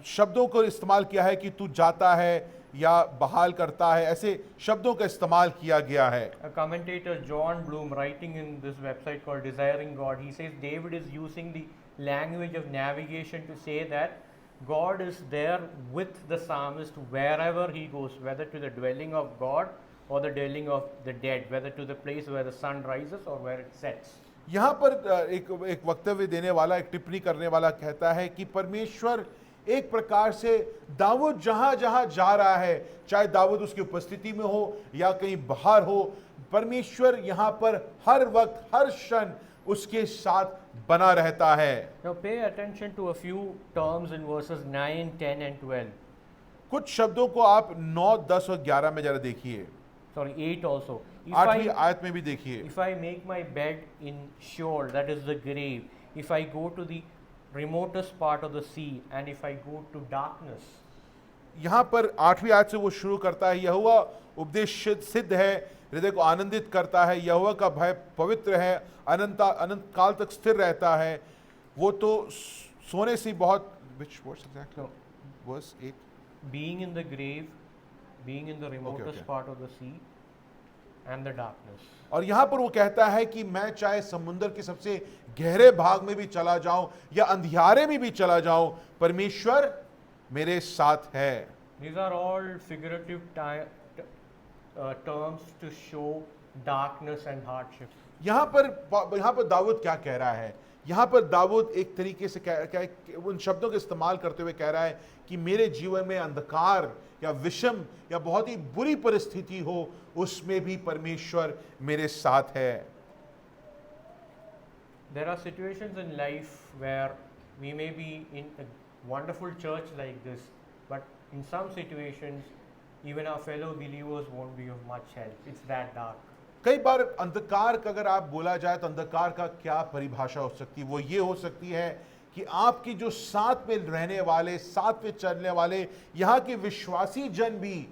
शब्दों को इस्तेमाल किया है कि तू जाता है या बहाल करता है, ऐसे शब्दों का इस्तेमाल किया गया है। A commentator, John Bloom, writing in this website called Desiring God, he says David is using the language of navigation to say that God is there with the psalmist wherever he goes, whether to the dwelling of God or the dwelling of the dead, whether to the place where the sun rises or where it sets. यहाँ पर एक वक्तव्य देने वाला, एक टिप्पणी करने वाला कहता है कि परमेश्वर एक प्रकार से दाऊद जहां जहां जा रहा है, चाहे दाऊद उसकी उपस्थिति में हो या कहीं बाहर हो, परमेश्वर यहाँ पर हर वक्त हर क्षण उसके साथ बना रहता है। Now pay attention to a few terms in verses 9, 10 and 12. कुछ शब्दों को आप 9, 10 और 11 में जरा देखिए, Sorry, 8 also. If 8वीं I, आयत में भी देखिए। if I make my bed in Sheol, that is the grave, if I go to the remotest part of the sea, and if I go to darkness. यहाँ पर 8वीं आयत से वो शुरू करता है, यहोवा उपदेश सिद्ध है, हृदय को आनंदित करता है, यहोवा का भय पवित्र है, अनंत काल तक स्थिर रहता है, वो तो सोने से बहुत, which verse exactly? Verse 8. Being in the grave, being in the remotest okay. part of the sea, and the darkness. और यहाँ पर वो कहता है कि मैं चाहे समुद्र के सबसे गहरे भाग में भी चला जाऊं या अंधियारे में भी चला जाऊं, परमेश्वर मेरे साथ है। These are all figurative terms to show darkness and hardship. यहाँ पर दाऊद क्या कह रहा है? यहाँ पर दाऊद एक तरीके से उन शब्दों का इस्तेमाल करते हुए कह रहा है कि मेरे जीवन में अंधकार या विषम या बहुत ही बुरी परिस्थिति हो, उसमें भी परमेश्वर मेरे साथ है। There are situations in life where we may be in a wonderful church like this, but in some situations, even our fellow believers won't be of much help. It's that dark. कई बार अंधकार का अगर आप बोला जाए तो अंधकार का क्या परिभाषा हो सकती है? वो ये हो सकती है कि आपकी जो साथ में रहने वाले, साथ में चलने वाले यहाँ के विश्वासी जन भी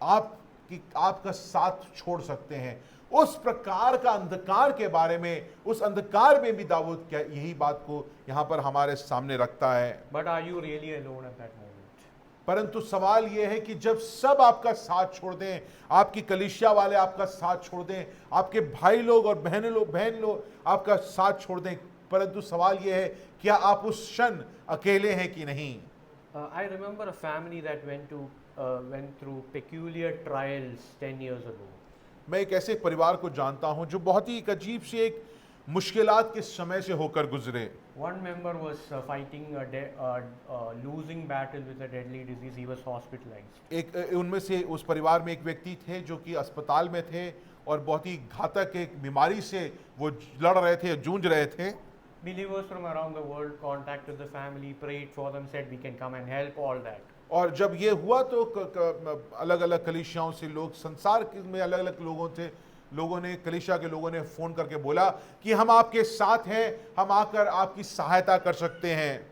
आपका साथ छोड़ सकते हैं। उस प्रकार का अंधकार के बारे में, उस अंधकार में भी दाऊद यही बात को यहाँ पर हमारे सामने रखता है। But are you really alone at that moment? परंतु सवाल यह है कि जब सब आपका साथ छोड़ दें, आपकी कलीसिया वाले आपका साथ छोड़ दें, आपके भाई लोग और बहन लोग आपका साथ छोड़ दें, परंतु सवाल यह है क्या आप उस क्षण अकेले हैं कि नहीं? I remember a family that went through peculiar trials 10 years ago. मैं एक ऐसे परिवार को जानता हूं जो बहुत ही एक अजीब सी एक मुश्किलात के समय से होकर गुजरे। One member was fighting a losing battle with a deadly disease. He was hospitalized. उनमें से उस परिवार में एक व्यक्ति थे जो कि अस्पताल में थे और बहुत ही घातक एक बीमारी से वो लड़ रहे थे, जूझ रहे थे। Believers from around the world contacted the family, prayed for them, said we can come and help, all that. और जब ये हुआ तो अलग अलग कलीसियाओं से लोग, संसार में अलग अलग लोगों ने कलीसिया के लोगों ने फोन करके बोला कि हम आपके साथ हैं, हम आकर आपकी सहायता कर सकते हैं।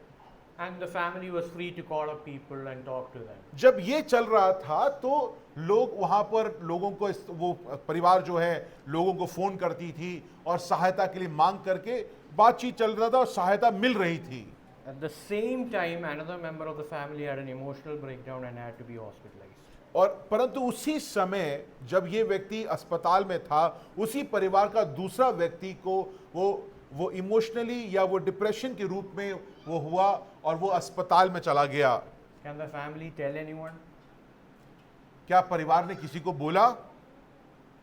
And the family was free to call up people and talk to them. जब ये चल रहा था तो लोग वहां पर लोगों को, वो परिवार जो है लोगों को फोन करती थी और सहायता के लिए मांग करके बातचीत चल रहा था और सहायता मिल रही थी। At the same time, another member of the family had an emotional breakdown and had to be hospitalized. और परंतु उसी समय जब ये व्यक्ति अस्पताल में था, उसी परिवार का दूसरा व्यक्ति को वो इमोशनली या वो डिप्रेशन के रूप में वो हुआ और वो अस्पताल में चला गया। Can the family tell anyone? क्या परिवार ने किसी को बोला?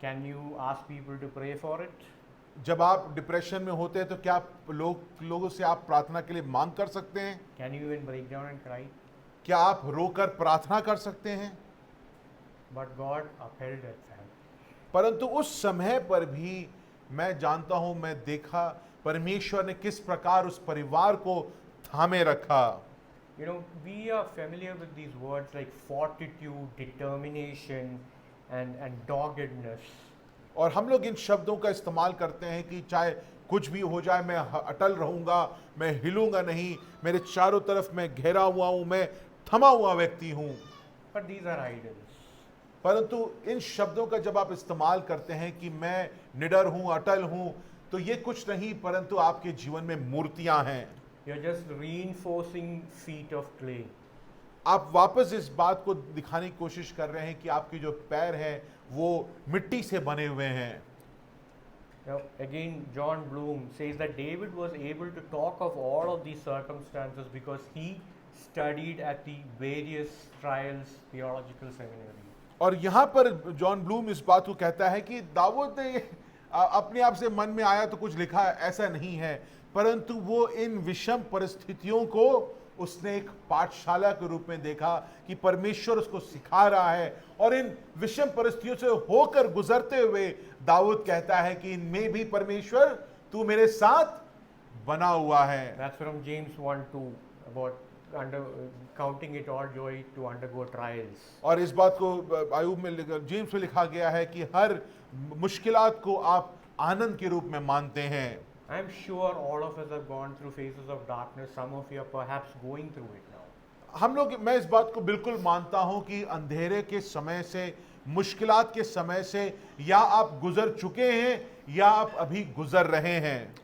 Can you ask people to pray for it? जब आप डिप्रेशन में होते हैं तो क्या लोगों से आप प्रार्थना के लिए मांग कर सकते हैं? Can you even break down and cry? क्या आप रोकर प्रार्थना कर सकते हैं? But God upheld that family. परंतु उस समय पर भी मैं जानता हूं, मैं देखा परमेश्वर ने किस प्रकार उस परिवार को थामे रखा। You know, we are familiar with these words like fortitude, determination, and doggedness. और हम लोग इन शब्दों का इस्तेमाल करते हैं कि चाहे कुछ भी हो जाए मैं अटल रहूंगा, मैं हिलूंगा नहीं, मेरे चारों तरफ मैं घेरा हुआ हूं, मैं थमा हुआ व्यक्ति हूं। But these are idols. परंतु इन शब्दों का जब आप इस्तेमाल करते हैं कि मैं निडर हूं, अटल हूं, तो ये कुछ नहीं परंतु आपके जीवन में मूर्तियां हैं। You're just reinforcing feet of clay. आप वापस इस बात को दिखाने की कोशिश कर रहे हैं कि आपके जो पैर हैं वो मिट्टी से बने हुए हैं। Now, again, John Bloom says that David was able to talk of all of these circumstances because he studied at the various trials theological seminary. और यहाँ पर जॉन ब्लूम इस बात को कहता है कि दाऊद ने अपने आप से मन में आया तो कुछ लिखा, ऐसा नहीं है, परंतु वो इन विषम परिस्थितियों को उसने एक पाठशाला के रूप में देखा कि परमेश्वर उसको सिखा रहा है, और इन विषम परिस्थितियों से होकर गुजरते हुए दाऊद कहता है कि इनमें भी परमेश्वर तू मेरे साथ बना हुआ है। That's from James 1:2 about counting it all joy to undergo trials. और इस बात को आयुब में जेम्स में लिखा गया है कि हर मुश्किलात को आप आनंद के रूप में मानते हैं। I'm sure all of us have gone through phases of darkness. Some of you are perhaps going through it now. हम लोग, मैं इस बात को बिल्कुल मानता हूं कि अंधेरे के समय से, मुश्किलात के समय से या आप गुजर चुके हैं या आप अभी गुजर रहे हैं।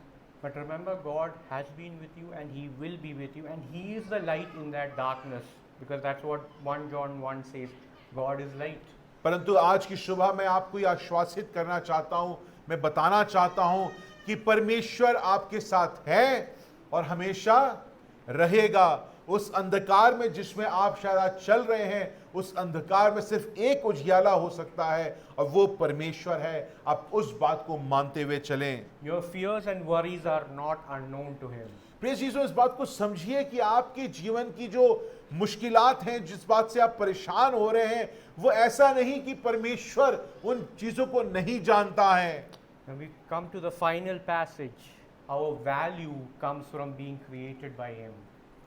But remember, God has been with you and He will be with you, and He is the light in that darkness, because that's what 1 John 1 says, God is light. परंतु आज की सुबह मैं आपको ये आश्वासित करना चाहता हूं, मैं बताना चाहता हूं कि परमेश्वर आपके साथ है और हमेशा रहेगा। उस अंधकार में जिसमें आप शायद आज चल रहे हैं, उस अंधकार में सिर्फ एक उजियाला हो सकता है और वो परमेश्वर है। आप उस बात को मानते हुए चलें। Your fears and worries are not unknown to Him. प्रिय चीजों, इस बात को समझिए कि आपके जीवन की जो मुश्किलात हैं, जिस बात से आप परेशान हो रहे हैं, वो ऐसा नहीं कि परमेश्वर उन चीजों को नहीं जानता है। When we come to the final passage, our value comes from being created by Him.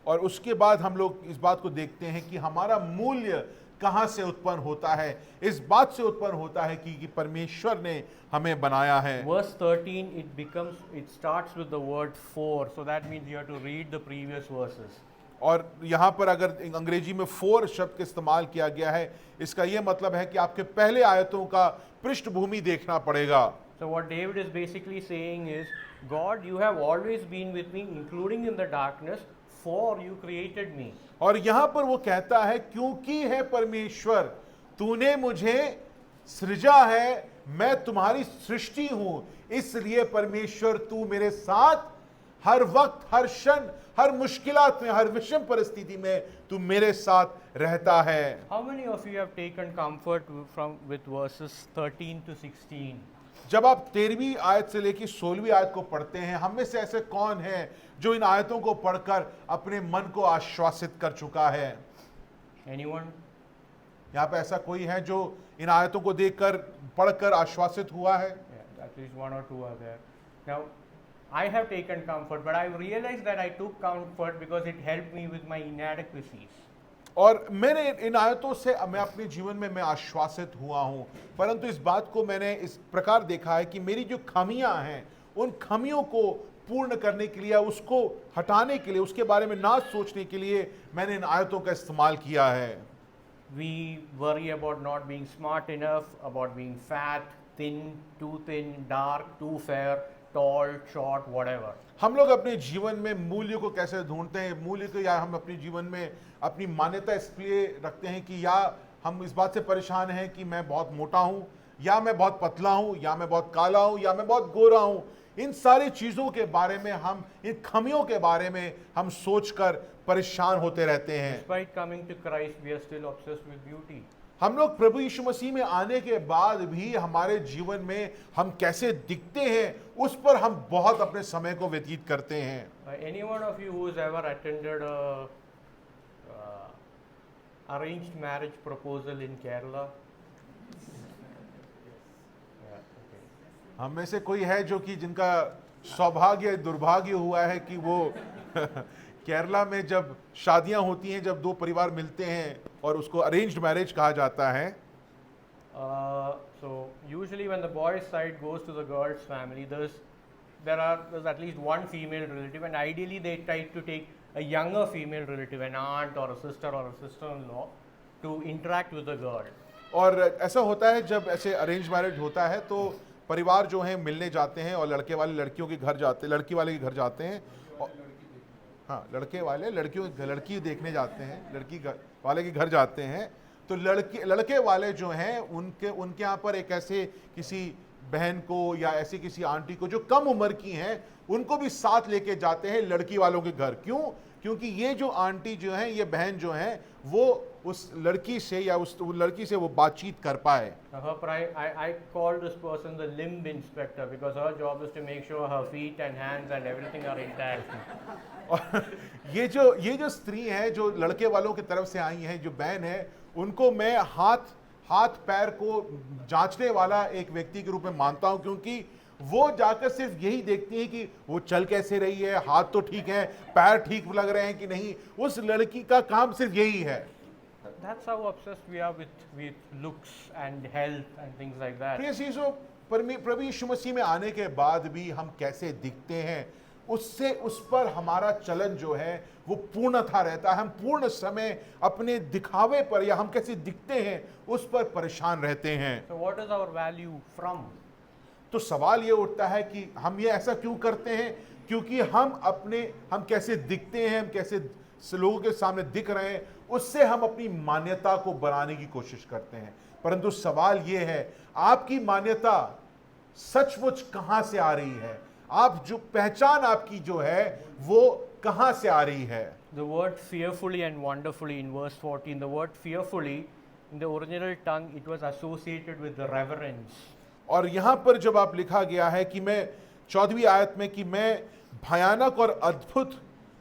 और उसके बाद हम लोग इस बात को देखते हैं कि हमारा मूल्य कहाँ से उत्पन्न होता है। इस बात से उत्पन्न होता है कि परमेश्वर ने हमें बनाया है। Verse 13, it starts with the word for, so that means you have to read the previous verses. और यहाँ पर अगर अंग्रेजी में फोर शब्द का इस्तेमाल किया गया है, इसका यह मतलब है कि आपके पहले आयतों का पृष्ठभूमि देखना पड़ेगा। So what David is basically saying is, God, you have always been with me, including in the darkness, for you created me. और यहाँ पर वो कहता है, क्योंकि है परमेश्वर, तूने मुझे सृजा है, मैं तुम्हारी सृष्टि हूं, इसलिए परमेश्वर तू मेरे साथ हर वक्त, हर क्षण, हर मुश्किलात में, हर विषम परिस्थिति में तू मेरे साथ रहता है। How many of you have taken comfort with verses 13 to 16? जब आप 13वीं आयत से लेकर 16वीं आयत को पढ़ते हैं, हम में से ऐसे कौन है जो इन आयतों को पढ़कर अपने मन को आश्वासित कर चुका है? Anyone? यहाँ पे ऐसा कोई है जो इन आयतों को देखकर, पढ़कर आश्वासित हुआ है? Yeah, at least one or two are there. Now, I have taken comfort, but I realized that I took comfort because it helped me with my inadequacies. और मैंने इन आयतों से मैं अपने जीवन में मैं आश्वासित हुआ हूं, परंतु इस बात को मैंने इस प्रकार देखा है कि मेरी जो खामियां हैं, उन खामियों को पूर्ण करने के लिए, उसको हटाने के लिए, उसके बारे में ना सोचने के लिए मैंने इन आयतों का इस्तेमाल किया है। We worry about not being smart enough, about being fat, thin, too thin, dark, too fair, tall, short, whatever. हम लोग अपने जीवन में मूल्य को कैसे ढूंढते हैं? मूल्य को, या हम अपने जीवन में अपनी मान्यता इसलिए रखते हैं कि या हम इस बात से परेशान हैं कि मैं बहुत मोटा हूं, या मैं बहुत पतला हूं, या मैं बहुत काला हूं, या मैं बहुत गोरा हूं। इन सारी चीजों के बारे में, हम इन खामियों के बारे में हम सोचकर परेशान होते रहते हैं। Despite coming to Christ, we are still obsessed with beauty. हम लोग प्रभु यीशु मसीह में आने के बाद भी हमारे जीवन में हम कैसे दिखते हैं, उस पर हम बहुत अपने समय को व्यतीत करते हैं। Any one of you who has ever attended a arranged marriage proposal in Kerala? Yeah, okay. हम में से कोई है जो कि जिनका सौभाग्य दुर्भाग्य हुआ है कि वो केरला में जब शादियां होती हैं, जब दो परिवार मिलते हैं और उसको अरेंज्ड मैरिज कहा जाता है। So usually when the boys' side goes to the girls' family, there's at least one female relative, and ideally they try to take a younger female relative, an aunt or a sister-in-law, to interact with the girl. और ऐसा होता है जब ऐसे arrange marriage होता है तो परिवार जो है मिलने जाते हैं और लड़के वाले लड़कियों के घर जाते, लड़की वाले के घर जाते हैं। हाँ, लड़के वाले लड़की देखने जाते हैं, वाले के घर जाते हैं, तो लड़के वाले जो हैं उनके यहाँ पर एक ऐसे किसी बहन को या ऐसी किसी आंटी को जो कम उम्र की हैं, उनको भी साथ लेके जाते हैं लड़की वालों के घर। क्यों? क्योंकि ये जो आंटी जो है, ये बहन जो है, वो उस लड़की से या उस लड़की से वो बातचीत कर पाए। I call this person the limb inspector because her job is to make sure her feet and hands and everything are intact. और ये जो स्त्री है, जो लड़के वालों की तरफ से आई है, जो बहन है, उनको मैं हाथ पैर को जांचने वाला एक व्यक्ति के रूप में मानता हूं, क्योंकि वो जाकर सिर्फ यही देखती है कि वो चल कैसे रही है, हाथ तो ठीक है, पैर ठीक लग रहे हैं कि नहीं। उस लड़की का काम सिर्फ यही है। That's how obsessed we are with looks and health and things like that. प्रिय चीजों, प्रभु यीशु मसीह में आने के बाद भी हम कैसे दिखते हैं, उससे उस पर हमारा चलन जो है वो पूर्णता रहता है। हम पूर्ण समय अपने दिखावे पर या हम कैसे दिखते हैं उस पर परेशान रहते हैं। So what is our value from? तो सवाल ये उठता है कि हम ये ऐसा क्यों करते हैं? क्योंकि हम कैसे दिखते हैं, हम कैसे लोगों के सामने दिख रहे हैं, उससे हम अपनी मान्यता को बनाने की कोशिश करते हैं। परंतु सवाल ये है, आपकी मान्यता सचमुच कहां से आ रही है? आप जो पहचान आपकी जो है वो कहां से आ रही है? The word fearfully and wonderfully in verse 14, the word fearfully in the original tongue, it was associated with the reverence. और यहां पर जब आप लिखा गया है कि मैं 14वीं आयत में कि मैं भयानक और अद्भुत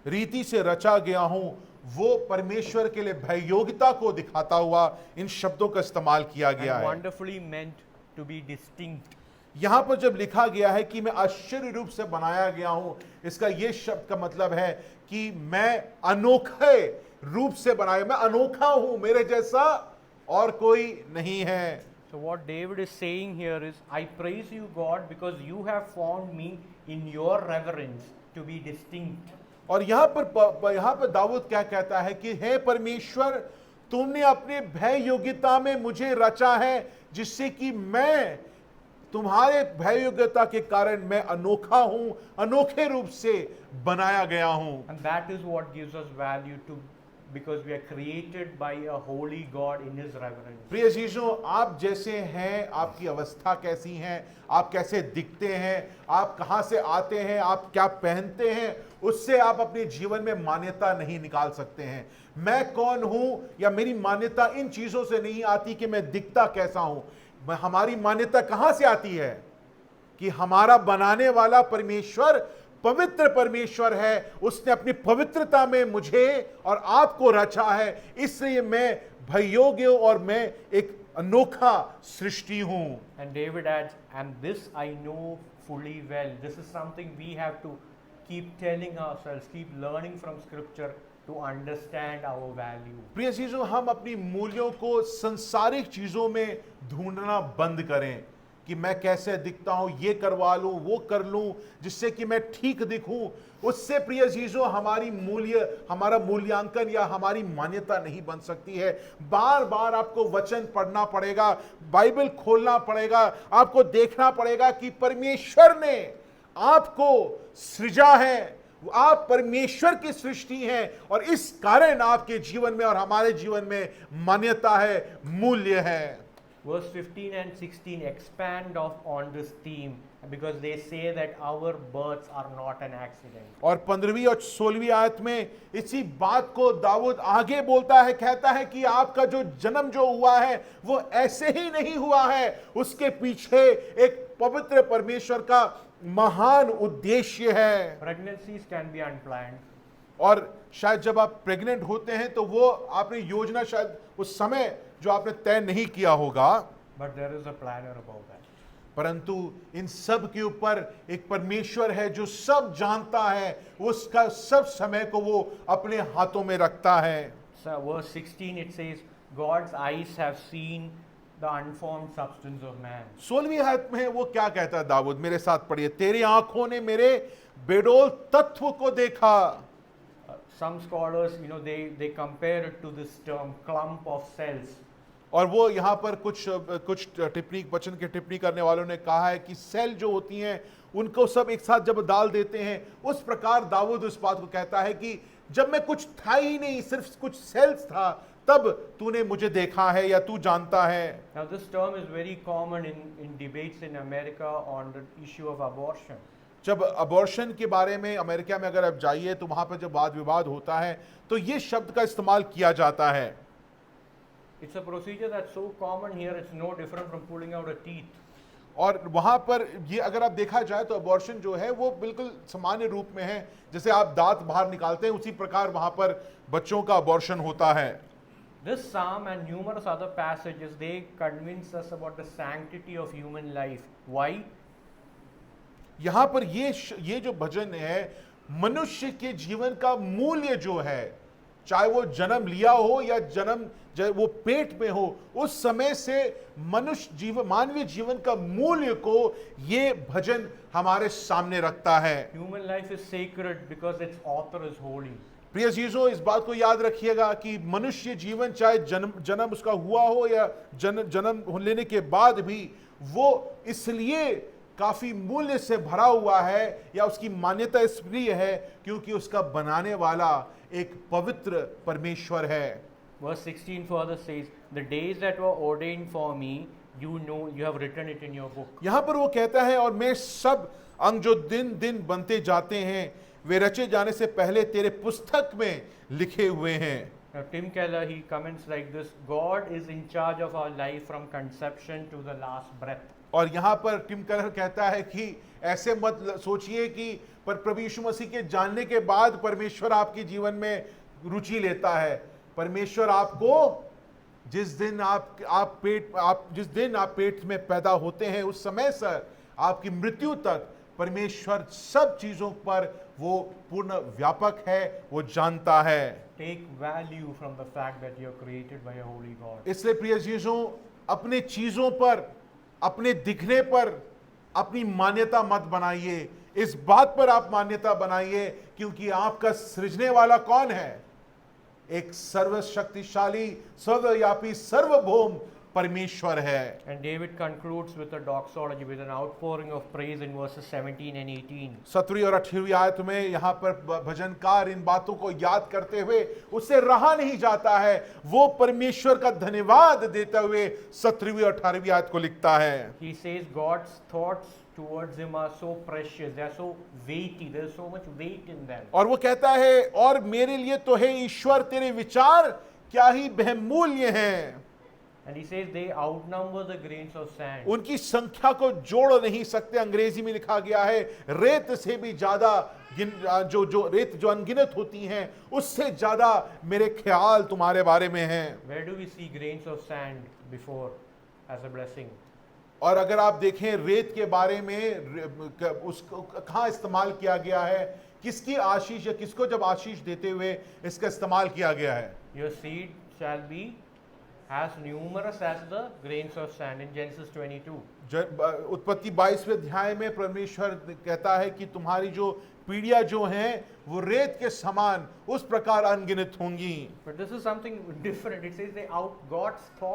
रीति से रचा गया हूं, वो परमेश्वर के लिए भय योग्यता को दिखाता हुआ इन शब्दों का इस्तेमाल किया गया And है। wonderfully meant to be distinct. यहां पर जब लिखा गया है कि मैं आश्चर्य रूप से बनाया गया हूं, इसका यह शब्द का मतलब है कि मैं अनोखे रूप से बनाया, मैं अनोखा हूं, मेरे जैसा और कोई नहीं है। So what David is saying here is, I praise you God because you have formed me in your reverence to be distinct. और यहाँ पर दाऊद क्या कहता है कि हे परमेश्वर, तुमने अपने भय योग्यता में मुझे रचा है, जिससे कि मैं तुम्हारे भय योग्यता के कारण मैं अनोखा हूं, अनोखे रूप से बनाया गया हूं। And that is what gives us value to, because we are created by a holy God in his reverence. प्रिय चीजों, आप जैसे हैं, आपकी अवस्था कैसी है, आप कैसे दिखते हैं, आप कहां से आते हैं, आप क्या पहनते हैं, उससे आप अपने जीवन में मान्यता नहीं निकाल सकते हैं। मैं कौन हूं या मेरी मान्यता इन चीजों से नहीं आती कि मैं दिखता कैसा हूं। हमारी मान्यता कहां से आती है? कि हमारा बनाने वाला परमेश्वर पवित्र परमेश्वर है, उसने अपनी पवित्रता में मुझे और आपको रचा है, इसलिए मैं भययोग्य और मैं एक अनोखा सृष्टि हूं। And David adds, and this I know fully well. This is something we have to keep telling ourselves, keep learning from scripture to understand our value. प्रिय चीजों, हम अपनी मूल्यों को संसारिक चीजों में ढूंढना बंद करें कि मैं कैसे दिखता हूं, ये करवा लूं, वो कर लूं, जिससे कि मैं ठीक दिखूं। उससे प्रिय चीजों हमारा मूल्यांकन या हमारी मान्यता नहीं बन सकती है। बार बार आपको वचन पढ़ना पड़ेगा, बाइबल खोलना पड़ेगा, आपको देखना पड़ेगा कि परमेश्वर ने आपको सृजा है, आप परमेश्वर की सृष्टि हैं, और इस कारण आपके जीवन में और हमारे जीवन में मान्यता है, मूल्य है। Verse 15 and 16 expand on this theme because they say that our births are not an accident. और 15वीं और 16वीं आयत में इसी बात को दाऊद आगे बोलता है, कहता है कि आपका जो जन्म जो हुआ है वो ऐसे ही नहीं हुआ है, उसके पीछे एक पवित्र परमेश्वर का महान उद्देश्य है। Pregnancies can be unplanned. और शायद जब आप प्रेग्नेंट होते हैं तो वो आपने योजना शायद उस समय जो आपने तय नहीं किया होगा, But there is a planner about that. परंतु इन सब के ऊपर एक परमेश्वर है जो सब जानता है, उसका सब समय को वो अपने हाथों में रखता है। So verse 16 it says, God's eyes have seen the unformed substance of man. 16वीं आयत में वो क्या कहता है दाऊद, मेरे साथ पढ़िए, तेरी आंखों ने मेरे बेडोल तत्व को देखा। Some scholars, they compare it to this term clump of cells. और वो यहाँ पर कुछ टिप्पणी वचन के टिप्पणी करने वालों ने कहा है कि सेल जो होती हैं उनको सब एक साथ जब डाल देते हैं, उस प्रकार दाऊद उस बात को कहता है कि जब मैं कुछ था ही नहीं, सिर्फ कुछ सेल्स था, तब तूने मुझे देखा है या तू जानता है। Now, this term is very common in debates in America on the issue of abortion. जब अबॉर्शन के बारे में अमेरिका में अगर आप जाइए तो वहां पर जब वाद विवाद होता है तो ये शब्द का इस्तेमाल किया जाता है। It's a procedure that's so common here, it's no different from pulling out a teeth. और वहां पर ये अगर आप देखा जाए तो अबॉर्शन जो है वो बिल्कुल सामान्य रूप में है, जैसे आप दांत बाहर निकालते हैं उसी प्रकार वहां पर बच्चों का अबॉर्शन होता है। This psalm and numerous other passages, they convince us about the sanctity of human life. Why? यहां पर ये जो भजन है, मनुष्य के जीवन का मूल्य जो है, चाहे वो जन्म लिया हो या वो पेट में हो, उस समय से मानवीय जीवन का मूल्य को ये भजन हमारे सामने रखता है। Human life is sacred because its author is holy. प्रिय जीजो, इस बात को याद रखिएगा कि मनुष्य जीवन चाहे जन्म उसका हुआ हो या जन्म लेने के बाद भी वो इसलिए काफी मूल्य से भरा हुआ है या उसकी मान्यता इसलिए है क्योंकि उसका बनाने वाला एक पवित्र परमेश्वर है। Verse 16 further says, "The days that were ordained for me, you know, you have written it in your book." यहां पर वो कहता है, और मैं सब अंग जो दिन दिन बनते जाते हैं वे रचे जाने से पहले तेरे पुस्तक में लिखे हुए हैं। Now, Tim Keller, he comments like this: God is in charge of our life from conception to the last breath. और यहाँ पर टिम केलर कहता है कि ऐसे मत सोचिए कि पर प्रभु यीशु मसीह के जानने के बाद परमेश्वर आपके जीवन में रुचि लेता है। परमेश्वर आपको जिस दिन आप पेट में पैदा होते हैं उस समय से आपकी मृत्यु तक परमेश्वर सब चीजों पर वो पूर्ण व्यापक है, वो जानता है। Take value from the fact that you are created by a holy God. इसलिए प्रिय चीजों, अपने चीजों पर, अपने दिखने पर अपनी मान्यता मत बनाइए। इस बात पर आप मान्यता बनाइए क्योंकि आपका सृजने वाला कौन है? एक सर्वशक्तिशाली, सर्वव्यापी, सर्वभौम परमेश्वर है। And David concludes with a doxology, with an outpouring of praise in verses 17 and 18. 17वीं और 18वीं आयत में यहाँ पर भजनकार इन बातों को याद करते हुए उससे रहा नहीं जाता है, वो परमेश्वर का धन्यवाद देते हुए 17वीं और 18वीं आयत को लिखता है। He says God's thoughts towards him are so precious, they are so weighty, there is so much weight in them. और वो कहता है, और मेरे लिए तो है ईश्वर तेरे विचार क्या ही बहुमूल्य हैं। And he says they outnumber the grains of sand. उनकी संख्या को जोड़ नहीं सकते। अंग्रेजी में लिखा गया है, रेत से भी ज्यादा जो रेत जो अनगिनत होती हैं उससे ज्यादा मेरे ख्याल तुम्हारे बारे में हैं। Where do we see grains of sand before as a blessing? और अगर आप देखें रेत के बारे में उसको कहाँ इस्तेमाल किया गया है, किसकी आशीष या किसको जब आशीष देते हुए इसका इस्तेमाल किया गया है? Your seed shall be as numerous as the grains of sand in Genesis 22. उत्पत्ति 22वें अध्याय में परमेश्वर कहता है कि तुम्हारी जो पीढ़ियां जो हैं वो रेत के समान उस प्रकार अनगिनत होंगी। But this is something different. It says God's thought